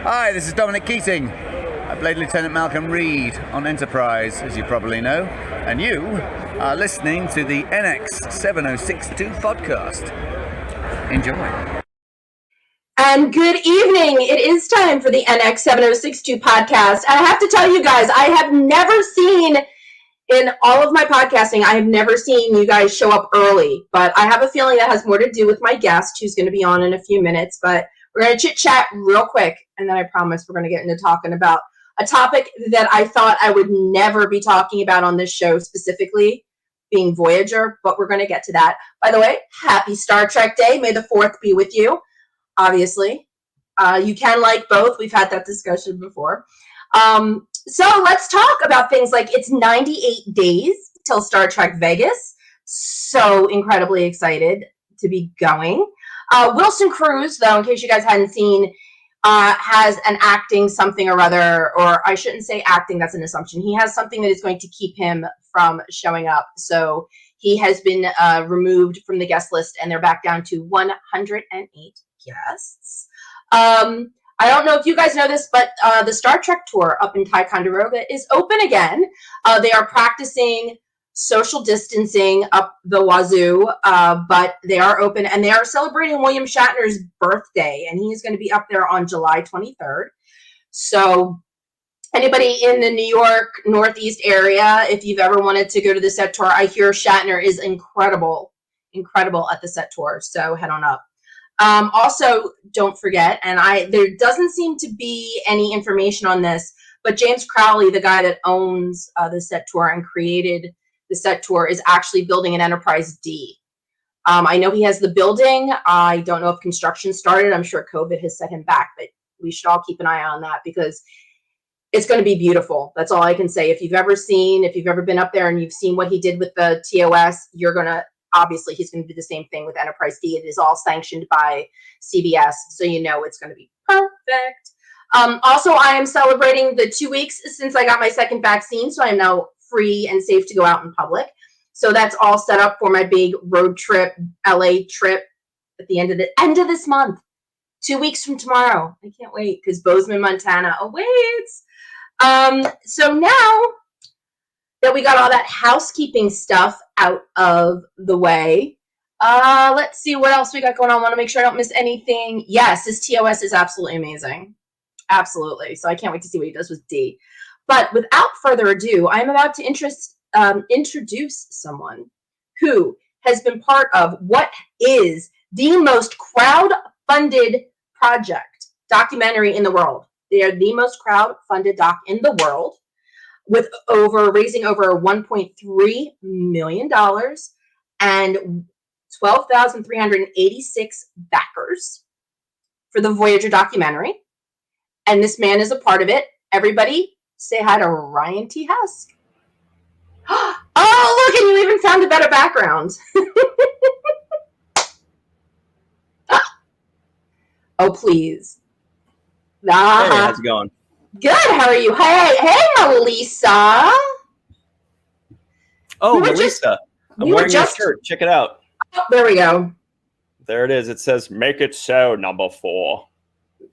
Hi, this is Dominic Keating. I played Lieutenant Malcolm Reed on Enterprise, as you probably know, and you are listening to the NX 7062 podcast. Enjoy. And good evening. It is time for the NX 7062 podcast. And I have to tell you guys, I have never seen, in all of my podcasting, I have never seen you guys show up early. But I have a feeling that has more to do with my guest, who's going to be on in a few minutes. But we're going to chit-chat real quick, and then I promise we're going to get into talking about a topic that I thought I would never be talking about on this show specifically, being Voyager, but we're going to get to that. By the way, happy Star Trek Day. May the 4th be with you, obviously. You can like both. We've had that discussion before. So let's talk about things like it's 98 days till Star Trek Vegas. So incredibly excited to be going. Wilson Cruz, though, in case you guys hadn't seen, has an acting something or other, or I shouldn't say acting, that's an assumption. He has something that is going to keep him from showing up. So he has been removed from the guest list, and they're back down to 108 guests. I don't know if you guys know this, but the Star Trek tour up in Ticonderoga is open again. They are practicing social distancing up the wazoo, but they are open, and they are celebrating William Shatner's birthday, and he's going to be up there on July 23rd. So anybody in the New York Northeast area, if you've ever wanted to go to the set tour, I hear Shatner is incredible at the set tour, so head on up. Also, don't forget, and there doesn't seem to be any information on this, but James Crowley, the guy that owns the set tour and created the set tour, is actually building an Enterprise D. I know he has the building. I don't know if construction started. I'm sure COVID has set him back, but we should all keep an eye on that because it's going to be beautiful. That's all I can say. If you've ever been up there and you've seen what he did with the TOS, obviously he's going to do the same thing with Enterprise D. It is all sanctioned by CBS, so you know it's going to be perfect. Also, I am celebrating the 2 weeks since I got my second vaccine, so I am now free and safe to go out in public. So that's all set up for my big road trip, LA trip at the end of this month. 2 weeks from tomorrow. I can't wait because Bozeman, Montana awaits. So now that we got all that housekeeping stuff out of the way, let's see what else we got going on. I want to make sure I don't miss anything. Yes, this TOS is absolutely amazing. Absolutely. So I can't wait to see what he does with D. But without further ado, I'm about to introduce someone who has been part of what is the most crowd-funded documentary in the world. They are the most crowd-funded doc in the world, with raising over $1.3 million and 12,386 backers for the Voyager documentary. And this man is a part of it. Everybody say hi to Ryan T. Husk. Oh, look, and you even found a better background. Oh, please. Hey, how's it going? Good. How are you? Hey, Melissa. Oh, Melissa. I'm wearing your shirt. Check it out. Oh, there we go. There it is. It says, "Make it so, number 4."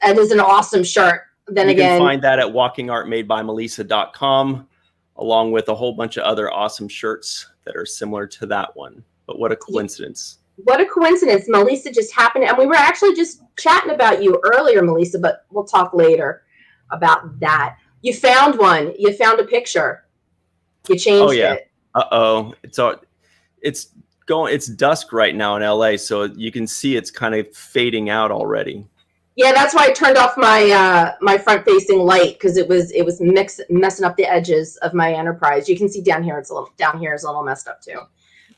That is an awesome shirt. You can find that at walkingartmadebymelissa.com, along with a whole bunch of other awesome shirts that are similar to that one. But what a coincidence. What a coincidence. Melissa just happened. And we were actually just chatting about you earlier, Melissa, but we'll talk later about that. You found one. You found a picture. You changed it. Uh-oh. It's dusk right now in LA, so you can see it's kind of fading out already. Yeah, that's why I turned off my my front-facing light, because it was messing up the edges of my Enterprise. You can see down here is a little messed up too.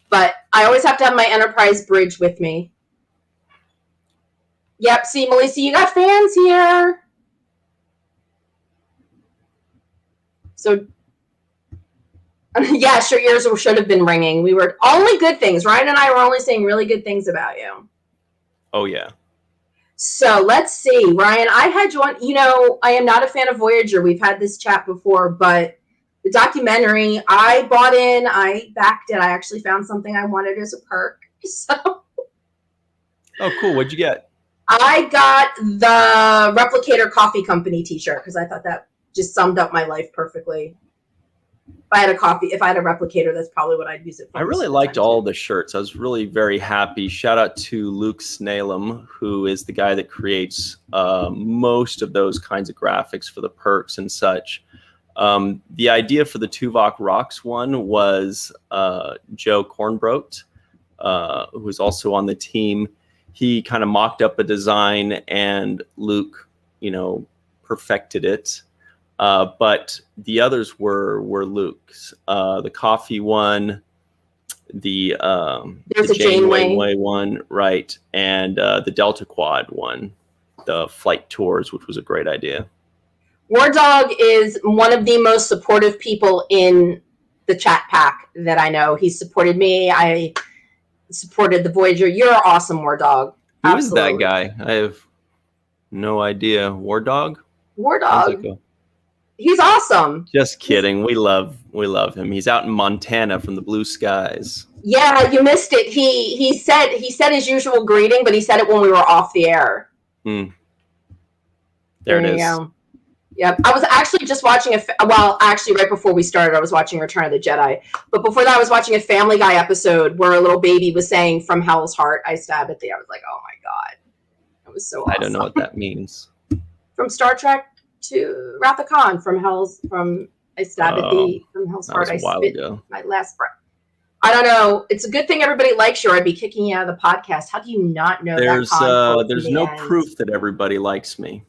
But I always have to have my Enterprise bridge with me. Yep, see, Melissa, you got fans here. So, yes, your ears should have been ringing. We were only good things. Ryan and I were only saying really good things about you. Oh, yeah. So let's see, Ryan, I had you on, I am not a fan of Voyager. We've had this chat before, but the documentary, I bought in, I backed it. I actually found something I wanted as a perk. So. Oh, cool. What'd you get? I got the Replicator Coffee Company t-shirt because I thought that just summed up my life perfectly. If I had a replicator, that's probably what I'd use it for. I really liked all the shirts. I was really very happy. Shout out to Luke Snalem, who is the guy that creates most of those kinds of graphics for the perks and such. The idea for the Tuvok Rocks one was Joe Kornbrot, who was also on the team. He kind of mocked up a design, and Luke, perfected it. But the others were Luke's. The coffee one, the Janeway one, right, and the Delta Quad one, the flight tours, which was a great idea. War Dog is one of the most supportive people in the chat pack that I know. He supported me. I supported the Voyager. You're awesome, War Dog. Who is that guy? I have no idea. War Dog? War Dog. He's awesome. Just kidding. We love him. He's out in Montana from the blue skies. Yeah, you missed it. He said his usual greeting, but he said it when we were off the air. There it is. Go. Yep. I was actually just watching right before we started, I was watching Return of the Jedi. But before that, I was watching a Family Guy episode where a little baby was saying, "From Hell's Heart, I stab at thee." I was like, oh my God. It was so awesome. I don't know what that means. From Star Trek to Wrath of Khan, from I stab at thee, from Hell's Heart, I spit my last breath. I don't know. It's a good thing everybody likes you, or I'd be kicking you out of the podcast. How do you not know that? There's no proof that everybody likes me.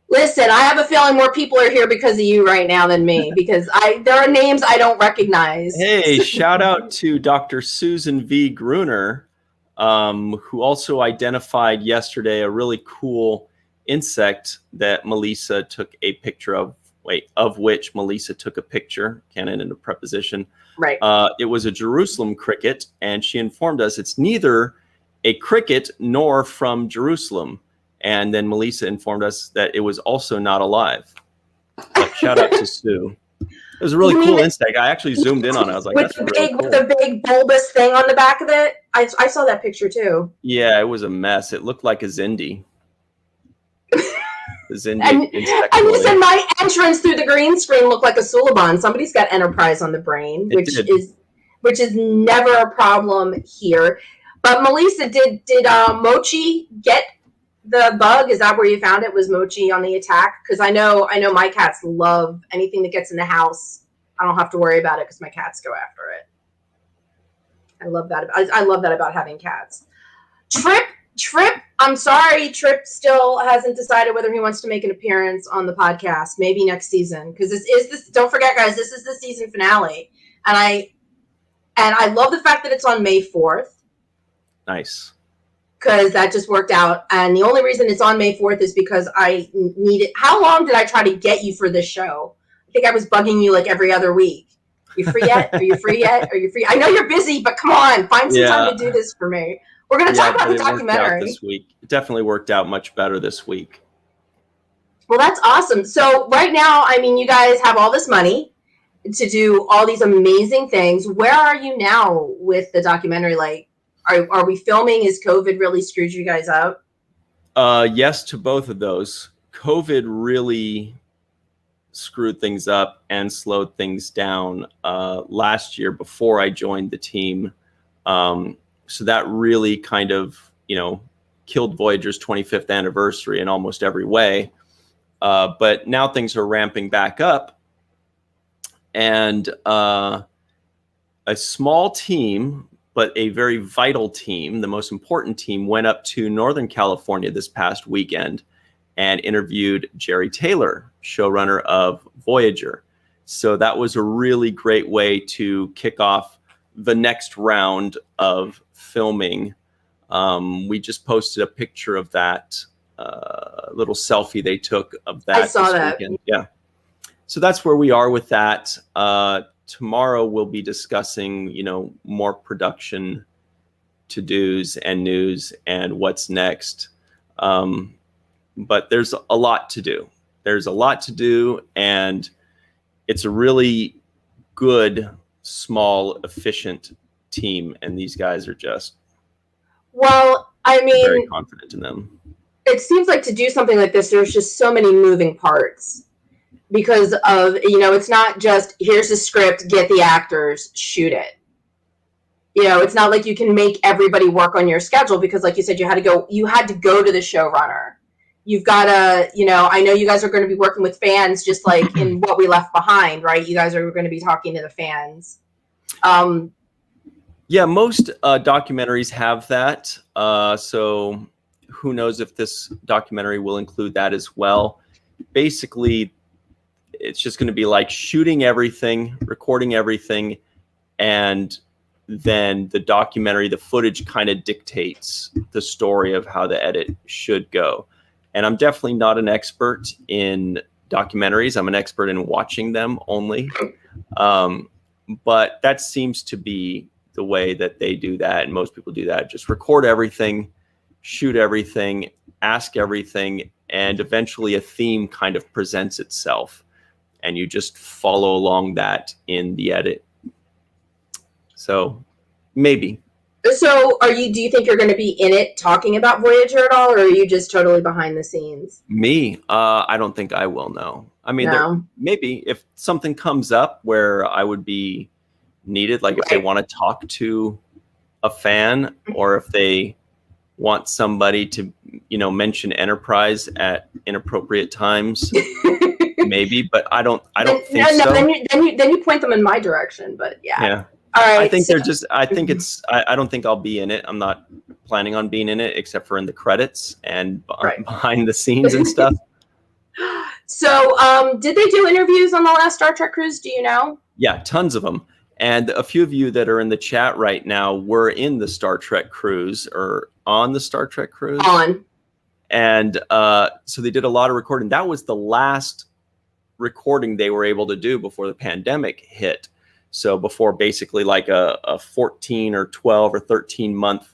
Listen, I have a feeling more people are here because of you right now than me, because there are names I don't recognize. Hey, shout out to Dr. Susan V. Gruner, who also identified yesterday a really cool insect that Melissa took a picture of, which Melissa took a picture, canon into preposition. Right. It was a Jerusalem cricket, and she informed us it's neither a cricket nor from Jerusalem. And then Melissa informed us that it was also not alive. But shout out to Sue. It was a really cool insect. I actually zoomed in on it. I was like, that's really cool. With the big bulbous thing on the back of it? I saw that picture too. Yeah, it was a mess. It looked like a Zindi. And you said my entrance through the green screen looked like a Suliban. Somebody's got Enterprise on the brain, which is never a problem here. But Melissa, did Mochi get the bug? Is that where you found it? Was Mochi on the attack? Because I know my cats love anything that gets in the house. I don't have to worry about it because my cats go after it. I love that. I love that about having cats. Trip. I'm sorry, Trip still hasn't decided whether he wants to make an appearance on the podcast. Maybe next season, because this. Don't forget, guys, this is the season finale, and I love the fact that it's on May 4th. Nice. Because that just worked out. And the only reason it's on May 4th is because I needed. How long did I try to get you for this show? I think I was bugging you like every other week. You free yet? Are you free yet? Are you free? I know you're busy, but come on, find some time to do this for me. We're going to talk about the documentary. This week. It definitely worked out much better this week. Well, that's awesome. So right now, I mean, you guys have all this money to do all these amazing things. Where are you now with the documentary? Like, are we filming? Is COVID really screwed you guys up? Yes to both of those. COVID really screwed things up and slowed things down last year before I joined the team. So that really kind of, killed Voyager's 25th anniversary in almost every way. But now things are ramping back up. And a small team, but a very vital team, the most important team, went up to Northern California this past weekend and interviewed Jerry Taylor, showrunner of Voyager. So that was a really great way to kick off the next round of filming. We just posted a picture of that little selfie they took of that. I saw that. Weekend. Yeah. So that's where we are with that. Tomorrow we'll be discussing, more production to-dos and news and what's next. But there's a lot to do. There's a lot to do, and it's a really good, small, efficient team, and these guys are just... Well, I I'm very mean, confident in them. it seems like to do something like this, there's just so many moving parts because of, it's not just here's the script, get the actors, shoot it. It's not like you can make everybody work on your schedule because, like you said, you had to go to the showrunner. You've got to, I know you guys are going to be working with fans just like in What We Left Behind, right? You guys are going to be talking to the fans. Yeah, most documentaries have that. So who knows if this documentary will include that as well. Basically, it's just going to be like shooting everything, recording everything, and then the documentary, the footage kind of dictates the story of how the edit should go. And I'm definitely not an expert in documentaries. I'm an expert in watching them only. But that seems to be the way that they do that. And most people do that. Just record everything, shoot everything, ask everything, and eventually a theme kind of presents itself. And you just follow along that in the edit. So maybe. So do you think you're going to be in it talking about Voyager at all, or are you just totally behind the scenes? Me? I don't think I will, no. I mean, maybe if something comes up where I would be needed, like if they want to talk to a fan or if they want somebody to, mention Enterprise at inappropriate times, maybe, but I don't think so. Then you point them in my direction, but yeah. Yeah. All right. I think I don't think I'll be in it. I'm not planning on being in it except for in the credits and behind the scenes and stuff. So, did they do interviews on the last Star Trek cruise? Do you know? Yeah, tons of them. And a few of you that are in the chat right now were in the Star Trek cruise or on the Star Trek cruise. And so they did a lot of recording. That was the last recording they were able to do before the pandemic hit. So before basically like a 14 or 12 or 13 month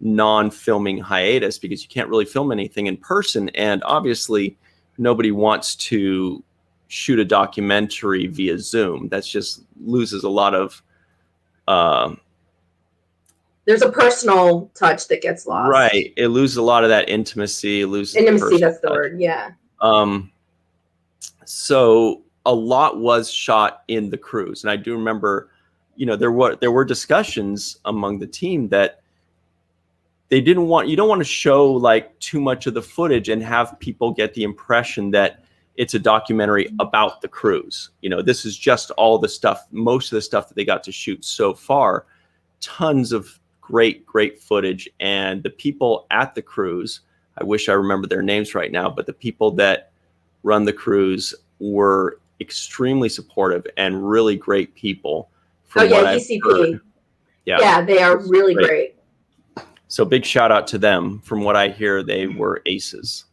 non-filming hiatus, because you can't really film anything in person. And obviously nobody wants to shoot a documentary via Zoom. That's just loses a lot of... There's a personal touch that gets lost. Right. It loses a lot of that intimacy. Intimacy, that's the word, yeah. So a lot was shot in the cruise. And I do remember, there were discussions among the team that you don't want to show like too much of the footage and have people get the impression that it's a documentary about the cruise. This is just all the stuff, most of the stuff that they got to shoot so far. Tons of great footage. And the people at the cruise, I wish I remember their names right now, but the people that run the cruise were extremely supportive and really great people. ECP. Yeah, they are really great. So big shout out to them. From what I hear, they were aces.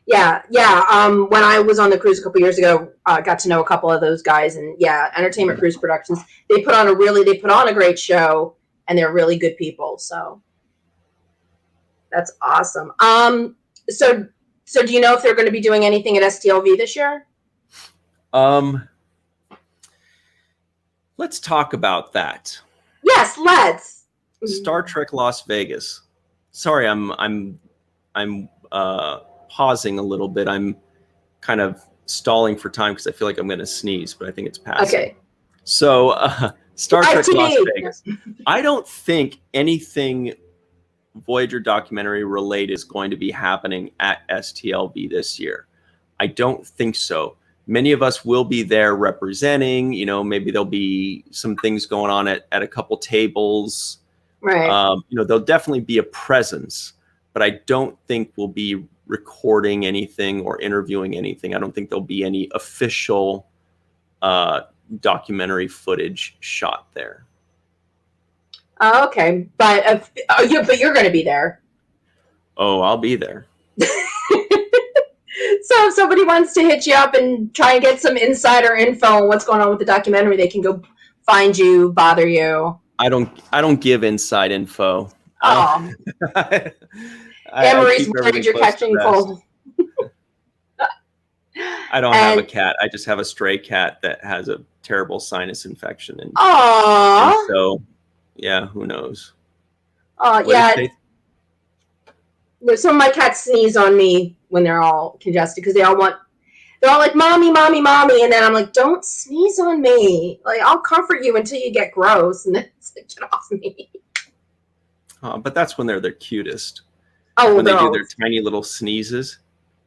Yeah. When I was on the cruise a couple years ago, I got to know a couple of those guys, and Entertainment Cruise Productions. They put on a great show, and they're really good people. So that's awesome. So do you know if they're going to be doing anything at STLV this year? Let's talk about that. Yes, let's. Star Trek Las Vegas. Sorry, I'm pausing a little bit. I'm kind of stalling for time because I feel like I'm going to sneeze, but I think it's passing. Okay. So, Star Trek Las Vegas. I don't think anything Voyager documentary related is going to be happening at STLV this year. I don't think so. Many of us will be there representing, maybe there'll be some things going on at a couple tables. Right. There'll definitely be a presence, but I don't think we'll be recording anything or interviewing anything. I don't think there'll be any official documentary footage shot there. Okay, but you're going to be there. Oh, I'll be there. So if somebody wants to hit you up and try and get some insider info on what's going on with the documentary, they can go find you, bother you. I don't give inside info. Oh. Anne-Marie's worried you're catching cold. I don't have a cat. I just have a stray cat that has a terrible sinus infection. And so, yeah, who knows? Oh, yeah. Some of my cats sneeze on me when they're all congested because they're all like, mommy, mommy, mommy. And then I'm like, don't sneeze on me. Like, I'll comfort you until you get gross. And then it's like, get off me. But that's when they're their cutest. Oh, when no. they do their tiny little sneezes.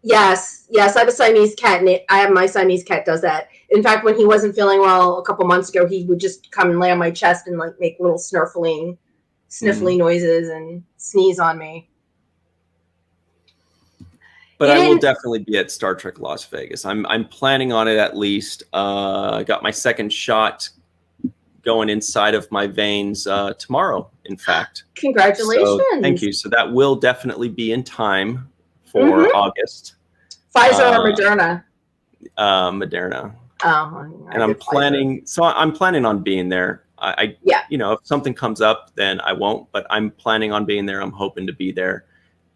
Yes. I have a Siamese cat, and my Siamese cat does that. In fact, when he wasn't feeling well a couple months ago, he would just come and lay on my chest and like make little sniffling noises and sneeze on me. But I will definitely be at Star Trek Las Vegas. I'm planning on it at least. I got my second shot going inside of my veins tomorrow, in fact. Congratulations. So, thank you. So that will definitely be in time for August. Pfizer or Moderna? Moderna. Oh, and I'm planning on being there. If something comes up, then I won't, but I'm planning on being there. I'm hoping to be there.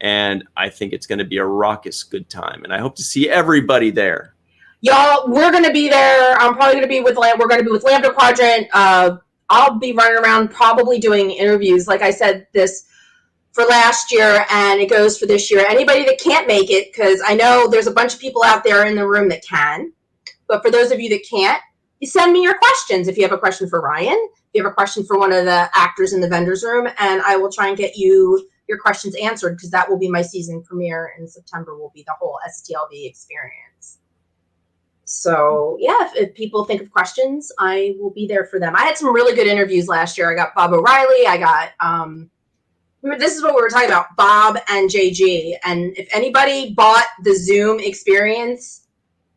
And I think it's going to be a raucous good time. And I hope to see everybody there. Y'all, we're going to be there. I'm probably going to be with Lambda Quadrant. I'll be running around probably doing interviews. Like I said, this for last year, and it goes for this year. Anybody that can't make it, because I know there's a bunch of people out there in the room that can. But for those of you that can't, you send me your questions. If you have a question for Ryan, if you have a question for one of the actors in the vendor's room, and I will try and get you your questions answered, because that will be my season premiere in September, will be the whole STLV experience. So yeah, if people think of questions, I will be there for them. I had some really good interviews last year. I got Bob O'Reilly. I got this is what we were talking about, Bob and JG. And if anybody bought the Zoom experience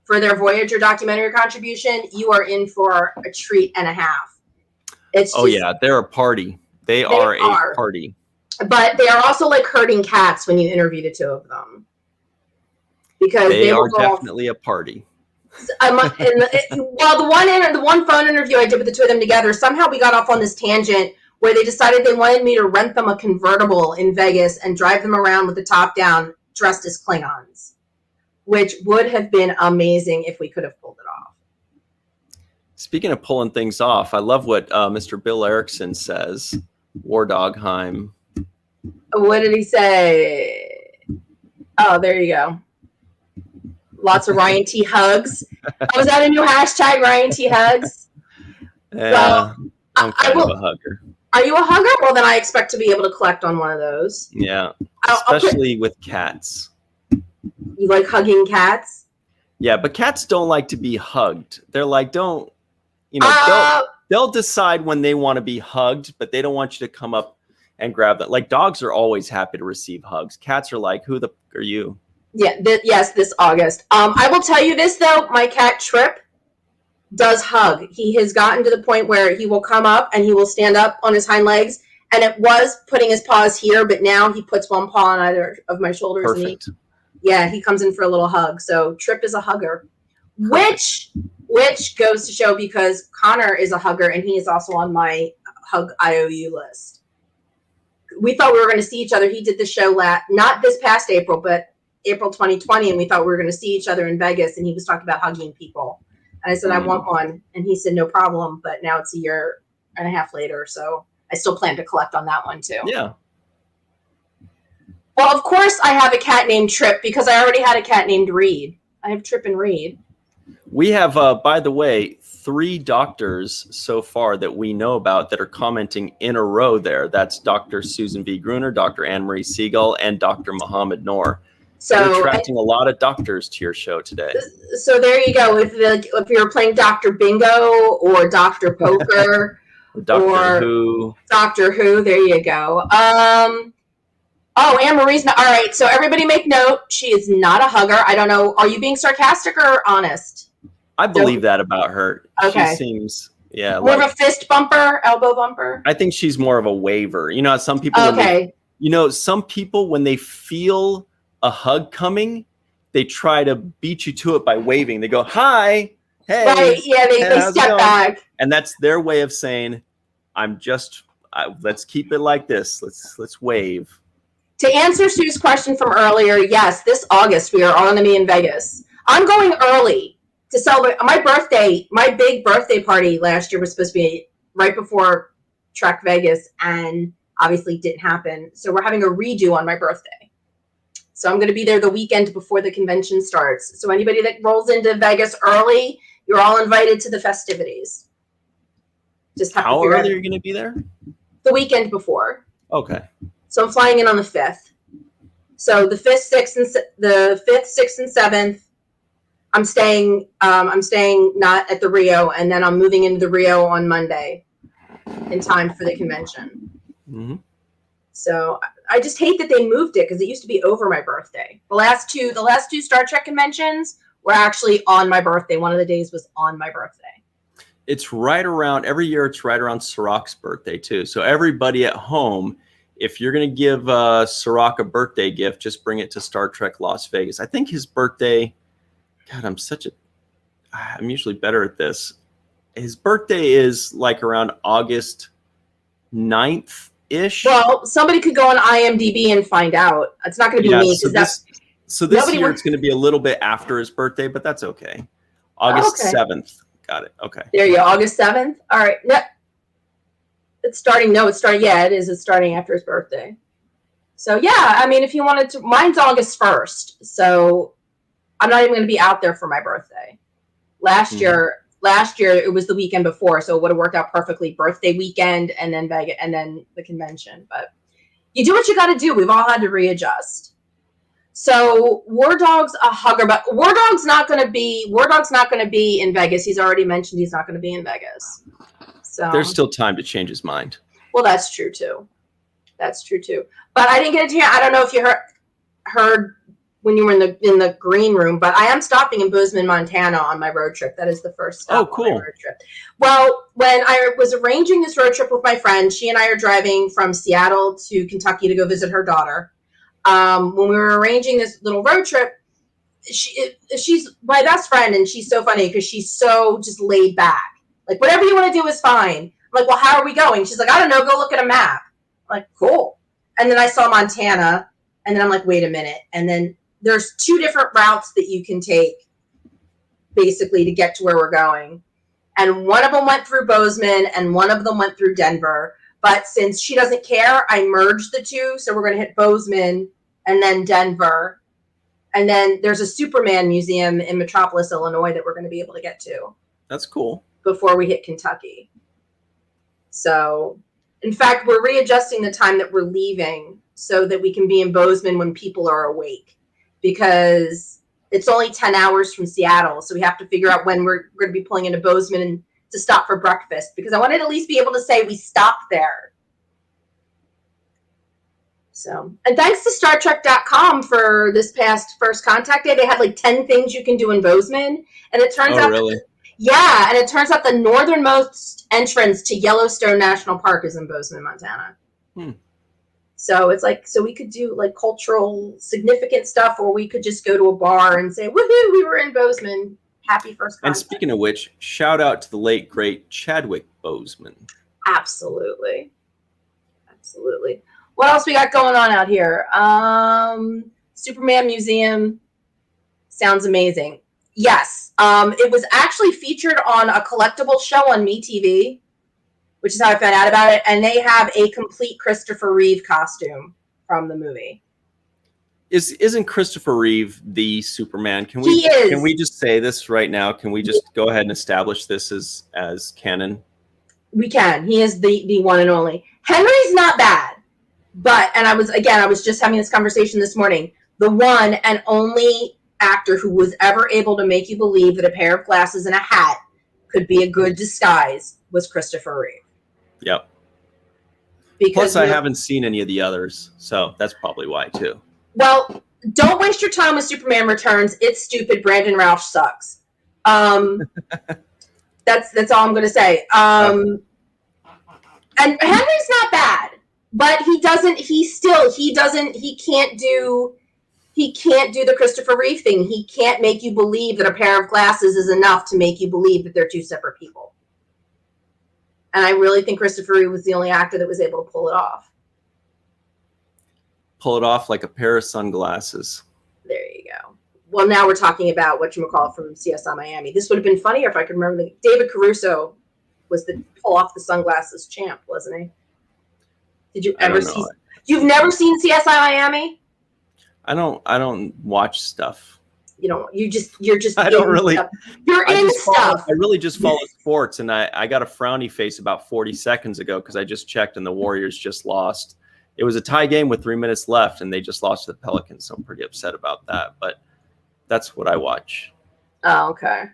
for their Voyager documentary contribution, you are in for a treat and a half. They're a party. They are a party. But they are also like herding cats when you interview the two of them, because they are definitely a party. The one phone interview I did with the two of them together, somehow we got off on this tangent where they decided they wanted me to rent them a convertible in Vegas and drive them around with the top down, dressed as Klingons, which would have been amazing if we could have pulled it off. Speaking of pulling things off, I love what Mr. Bill Erickson says. War Dogheim. What did he say? Oh, there you go. Lots of Ryan T. hugs. Was that a new hashtag, Ryan T. hugs? Well, I'm kind of a hugger. Are you a hugger? Well, then I expect to be able to collect on one of those. Yeah, especially with cats. You like hugging cats? Yeah, but cats don't like to be hugged. They're like, they'll decide when they want to be hugged, but they don't want you to come up and grab that. Like, dogs are always happy to receive hugs. Cats are like, who the f- are you? Yeah, this August. I will tell you this, though. My cat, Trip, does hug. He has gotten to the point where he will come up and he will stand up on his hind legs. And it was putting his paws here, but now he puts one paw on either of my shoulders. Perfect. And he comes in for a little hug. So Trip is a hugger, which goes to show, because Connor is a hugger and he is also on my hug IOU list. We thought we were going to see each other. He did the show not this past April, but April 2020, and we thought we were going to see each other in Vegas, and he was talking about hugging people. And I said, I want one. And he said, no problem. But now it's a year and a half later, so I still plan to collect on that one too. Yeah. Well, of course I have a cat named Trip, because I already had a cat named Reed. I have Trip and Reed. We have, by the way, 3 doctors so far that we know about that are commenting in a row there. That's Dr. Susan V. Gruner, Dr. Anne-Marie Siegel, and Dr. Muhammad Noor. So you're attracting a lot of doctors to your show today. So there you go. If you're playing Dr. Bingo or Dr. Poker Doctor Who. Doctor Who, there you go. Anne-Marie's not. All right, so everybody make note. She is not a hugger. I don't know. Are you being sarcastic or honest? I believe that about her. Okay. She seems, more of a fist bumper, elbow bumper? I think she's more of a waver. You know, some people, some people, when they feel a hug coming, they try to beat you to it by waving. They go, hi, hey. Right, yeah, they step back. And that's their way of saying, let's keep it like this. Let's wave. To answer Sue's question from earlier, yes, this August we are all going to be in Vegas. I'm going early to celebrate my birthday. My big birthday party last year was supposed to be right before Trek Vegas, and obviously didn't happen. So we're having a redo on my birthday. So I'm going to be there the weekend before the convention starts. So anybody that rolls into Vegas early, you're all invited to the festivities. Just have How to early are you going to be there? The weekend before. Okay. So I'm flying in on the 5th. So the 5th, 6th, and 7th, I'm staying not at the Rio, and then I'm moving into the Rio on Monday in time for the convention. Mm-hmm. So I just hate that they moved it because it used to be over my birthday. The last two Star Trek conventions were actually on my birthday. One of the days was on my birthday. It's right around, every year it's right around Sirach's birthday too. So everybody at home, if you're going to give Sirach a birthday gift, just bring it to Star Trek Las Vegas. I think his birthday, God, I'm usually better at this. His birthday is like around August 9th-ish. Well, somebody could go on IMDb and find out. It's not going to be me. So this year it's going to be a little bit after his birthday, but that's okay. August 7th. Got it. Okay. There you go. August 7th. All right. No, it's starting. Yeah, it is. It's starting after his birthday. So yeah, I mean, if you wanted to, mine's August 1st. So I'm not even going to be out there for my birthday. Last year it was the weekend before, so it would have worked out perfectly. Birthday weekend and then Vegas and then the convention. But you do what you got to do. We've all had to readjust. So War Dog's a hugger, but War Dog's not going to be in Vegas. He's already mentioned he's not going to be in Vegas. So there's still time to change his mind. Well, that's true too. But I didn't get to hear. I don't know if you heard when you were in the green room, but I am stopping in Bozeman, Montana on my road trip. That is the first stop on my road trip. Well, when I was arranging this road trip with my friend, she and I are driving from Seattle to Kentucky to go visit her daughter. When we were arranging this little road trip, she's my best friend, and she's so funny because she's so just laid back. Like, whatever you want to do is fine. I'm like, well, how are we going? She's like, I don't know. Go look at a map. I'm like, cool. And then I saw Montana, and then I'm like, wait a minute. And then there's 2 different routes that you can take, basically, to get to where we're going. And one of them went through Bozeman, and one of them went through Denver. But since she doesn't care, I merged the 2. So we're going to hit Bozeman and then Denver. And then there's a Superman museum in Metropolis, Illinois that we're going to be able to get to. That's cool. Before we hit Kentucky. So, in fact, we're readjusting the time that we're leaving so that we can be in Bozeman when people are awake. Because it's only 10 hours from Seattle. So we have to figure out when we're going to be pulling into Bozeman to stop for breakfast, because I wanted to at least be able to say we stopped there. So, and thanks to StarTrek.com for this past First Contact Day. They had like 10 things you can do in Bozeman, and it turns out, really? And it turns out the northernmost entrance to Yellowstone National Park is in Bozeman, Montana. So it's like, so we could do like cultural significant stuff, or we could just go to a bar and say, woohoo, we were in Bozeman. Happy First Contact. And speaking of which, shout out to the late, great Chadwick Boseman. Absolutely. What else we got going on out here? Superman Museum. Sounds amazing. Yes. It was actually featured on a collectible show on MeTV, which is how I found out about it. And they have a complete Christopher Reeve costume from the movie. Isn't Christopher Reeve the Superman? Can we just say this right now? Can we just go ahead and establish this as canon? We can. He is the one and only. Henry's not bad, but I was just having this conversation this morning. The one and only actor who was ever able to make you believe that a pair of glasses and a hat could be a good disguise was Christopher Reeve. Yep. Because plus, I haven't seen any of the others, so that's probably why too. Well, don't waste your time with Superman Returns. It's stupid. Brandon Roush sucks. That's all I'm going to say. And Henry's not bad, but he can't do the Christopher Reeve thing. He can't make you believe that a pair of glasses is enough to make you believe that they're 2 separate people. And I really think Christopher Reeve was the only actor that was able to pull it off. Pull it off like a pair of sunglasses. There you go. Well, now we're talking about whatchamacallit from CSI Miami. This would have been funnier if I could remember. David Caruso was the pull off the sunglasses champ, wasn't he? Did you ever see? You've never seen CSI Miami? I don't watch stuff. You're just I don't in really. stuff. You're in stuff. I really just follow sports, and I got a frowny face about 40 seconds ago because I just checked and the Warriors just lost. It was a tie game with 3 minutes left, and they just lost to the Pelicans, so I'm pretty upset about that. But that's what I watch. Oh, okay.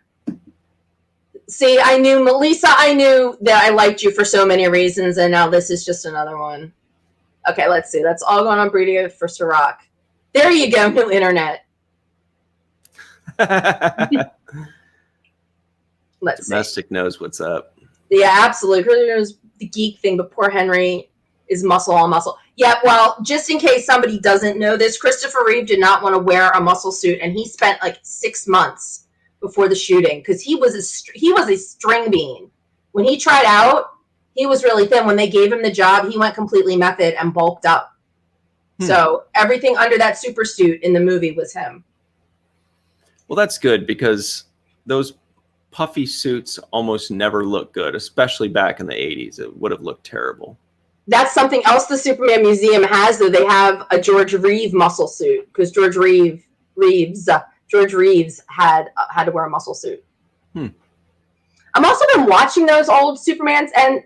See, Melissa, I knew that I liked you for so many reasons, and now this is just another one. Okay, let's see. That's all going on breeding for Ciroc. There you go, new internet. Let's Domestic see. knows what's up. Yeah, absolutely. Really knows the geek thing, but poor Henry is muscle on muscle. Yeah, well, just in case somebody doesn't know this, Christopher Reeve did not want to wear a muscle suit, and he spent like 6 months before the shooting because he was a string bean. When he tried out, he was really thin. When they gave him the job, he went completely method and bulked up. So everything under that super suit in the movie was him. Well, that's good because those puffy suits almost never look good, especially back in the 80s. It would have looked terrible. That's something else the Superman Museum has, though. They have a George Reeve muscle suit because George Reeves had to wear a muscle suit. I've also been watching those old Supermans, and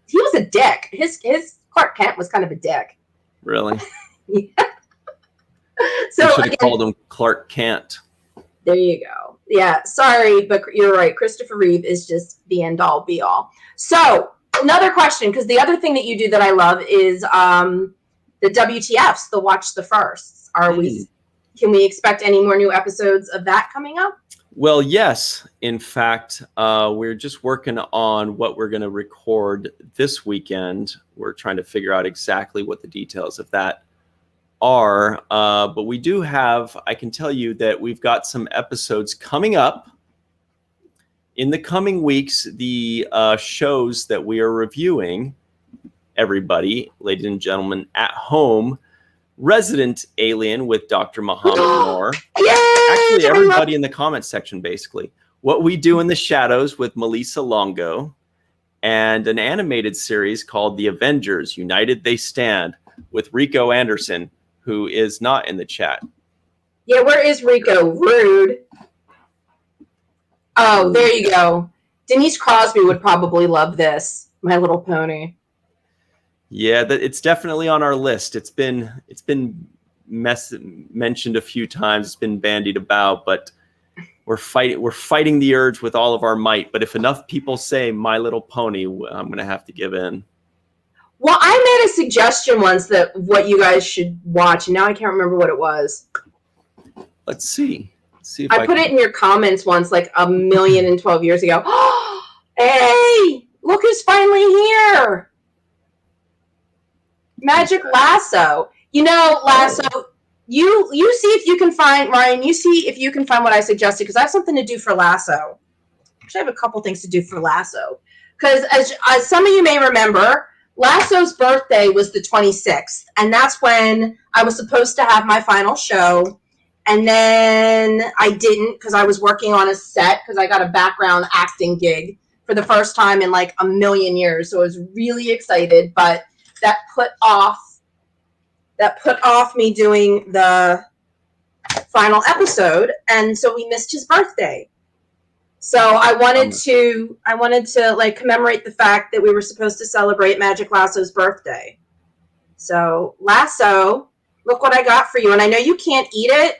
he was a dick. His Clark Kent was kind of a dick. Really? Yeah. So you should have called him Clark Kent. There you go. Yeah, sorry, but you're right. Christopher Reeve is just the end all be all. So another question, because the other thing that you do that I love is the WTFs, the Watch the Firsts. Can we expect any more new episodes of that coming up? Well, yes. In fact, we're just working on what we're going to record this weekend. We're trying to figure out exactly what the details of that are. But we do have, I can tell you that we've got some episodes coming up in the coming weeks. The shows that we are reviewing, everybody, ladies and gentlemen, at home, Resident Alien with Dr. Muhammad Noor. Actually, everybody in the comments section, basically. What We Do in the Shadows with Melissa Longo. And an animated series called The Avengers, United They Stand with Rico Anderson, who is not in the chat. Yeah, where is Rico? Rude. Oh, there you go. Denise Crosby would probably love this. My Little Pony. Yeah, it's definitely on our list. It's been mentioned a few times. It's been bandied about, but we're fighting the urge with all of our might. But if enough people say My Little Pony, I'm going to have to give in. Well, I made a suggestion once that what you guys should watch, and now I can't remember what it was. Let's see. If I put it in your comments once, like 1,012 years ago. Hey, look who's finally here. Magic Lasso. Lasso, you see if you can find, Ryan, you see if you can find what I suggested, because I have something to do for Lasso. Actually, I have a couple things to do for Lasso. Because as some of you may remember, Lasso's birthday was the 26th, and that's when I was supposed to have my final show, and then I didn't because I was working on a set because I got a background acting gig for the first time in like a million years, so I was really excited, but that put off me doing the final episode, and so we missed his birthday. So I wanted to like commemorate the fact that we were supposed to celebrate Magic Lasso's birthday. So Lasso, look what I got for you. And I know you can't eat it,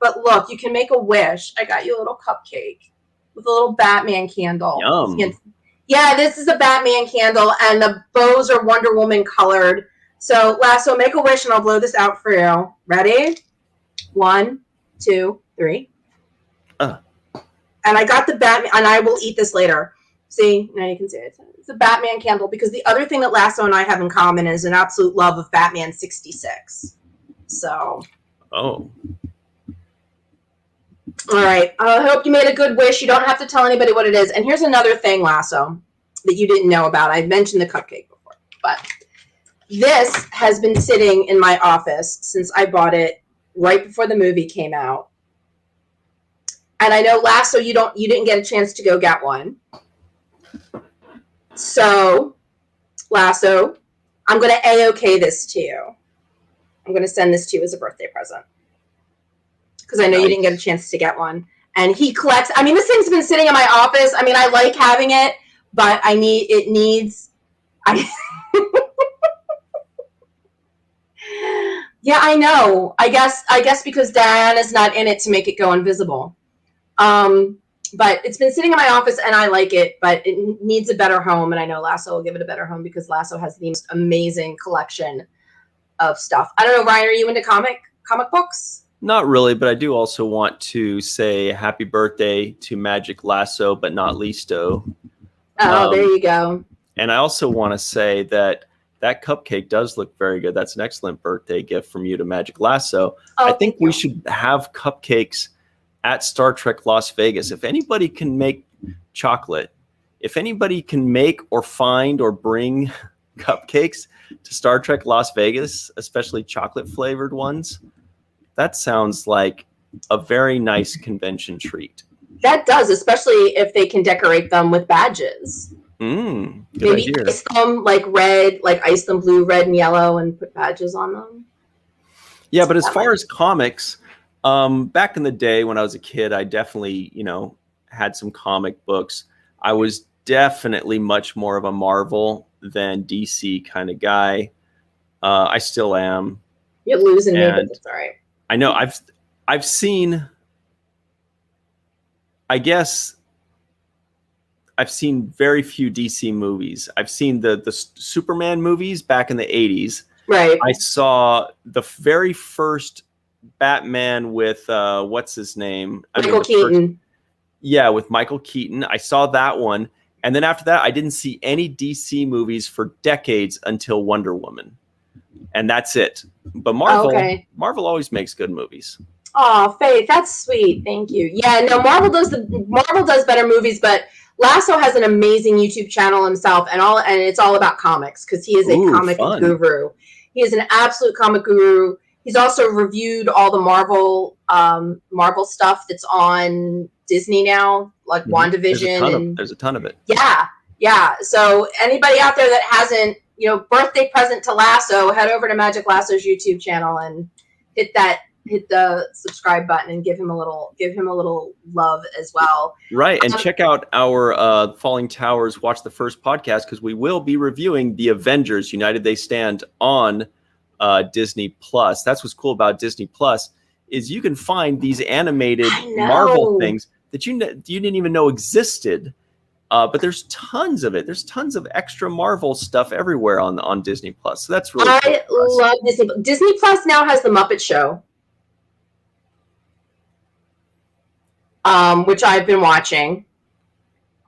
but look, you can make a wish. I got you a little cupcake with a little Batman candle. Yum. Yeah, this is a Batman candle, and the bows are Wonder Woman colored. So Lasso, make a wish, and I'll blow this out for you. Ready? 1, 2, 3. And I got the Batman, and I will eat this later. See, now you can see it. It's a Batman candle, because the other thing that Lasso and I have in common is an absolute love of Batman 66. So. Oh. All right. I hope you made a good wish. You don't have to tell anybody what it is. And here's another thing, Lasso, that you didn't know about. I mentioned the cupcake before, but this has been sitting in my office since I bought it right before the movie came out. And I know, Lasso, you didn't get a chance to go get one. So, Lasso, I'm going to A-OK this to you. I'm going to send this to you as a birthday present. Because I know you didn't get a chance to get one. And he collects, I mean, this thing's been sitting in my office. I mean, I like having it, but it needs, yeah, I know. I guess because Diana's not in it to make it go invisible. But it's been sitting in my office and I like it, but it needs a better home. And I know Lasso will give it a better home because Lasso has the most amazing collection of stuff. I don't know, Ryan, are you into comic books? Not really, but I do also want to say happy birthday to Magic Lasso, but not Listo. Oh, there you go. And I also want to say that cupcake does look very good. That's an excellent birthday gift from you to Magic Lasso. Oh, I think we should have cupcakes at Star Trek Las Vegas. If anybody can make chocolate, if anybody can make or find or bring cupcakes to Star Trek Las Vegas, especially chocolate flavored ones, that sounds like a very nice convention treat. That does, especially if they can decorate them with badges. Good Maybe idea. ice them like red, like ice them blue, red, and yellow, and put badges on them. Yeah, but as far as comics, back in the day when I was a kid, I definitely, had some comic books. I was definitely much more of a Marvel than DC kind of guy. I still am. You're losing me, but that's all right. I know I've seen, I guess I've seen very few DC movies. I've seen the Superman movies back in the 80s. Right. I saw the very first Batman with what's his name? Michael Keaton. With Michael Keaton. I saw that one. And then after that, I didn't see any DC movies for decades until Wonder Woman. And that's it. But Marvel always makes good movies. Oh, Faith, that's sweet. Thank you. Yeah, no, Marvel does better movies, but Lasso has an amazing YouTube channel himself, and it's all about comics because he is a comic guru. He is an absolute comic guru. He's also reviewed all the Marvel stuff that's on Disney now, like WandaVision. There's a ton of it. Yeah. So anybody out there that hasn't, birthday present to Lasso, head over to Magic Lasso's YouTube channel and hit the subscribe button and give him a little love as well. Right. And check out our Falling Towers Watch the First podcast, because we will be reviewing the Avengers United They Stand on Disney Plus. That's what's cool about Disney Plus is you can find these animated Marvel things that you didn't even know existed. But there's tons of it. There's tons of extra Marvel stuff everywhere on Disney Plus. So that's really cool. I love Disney. Disney Plus now has the Muppet Show, which I've been watching.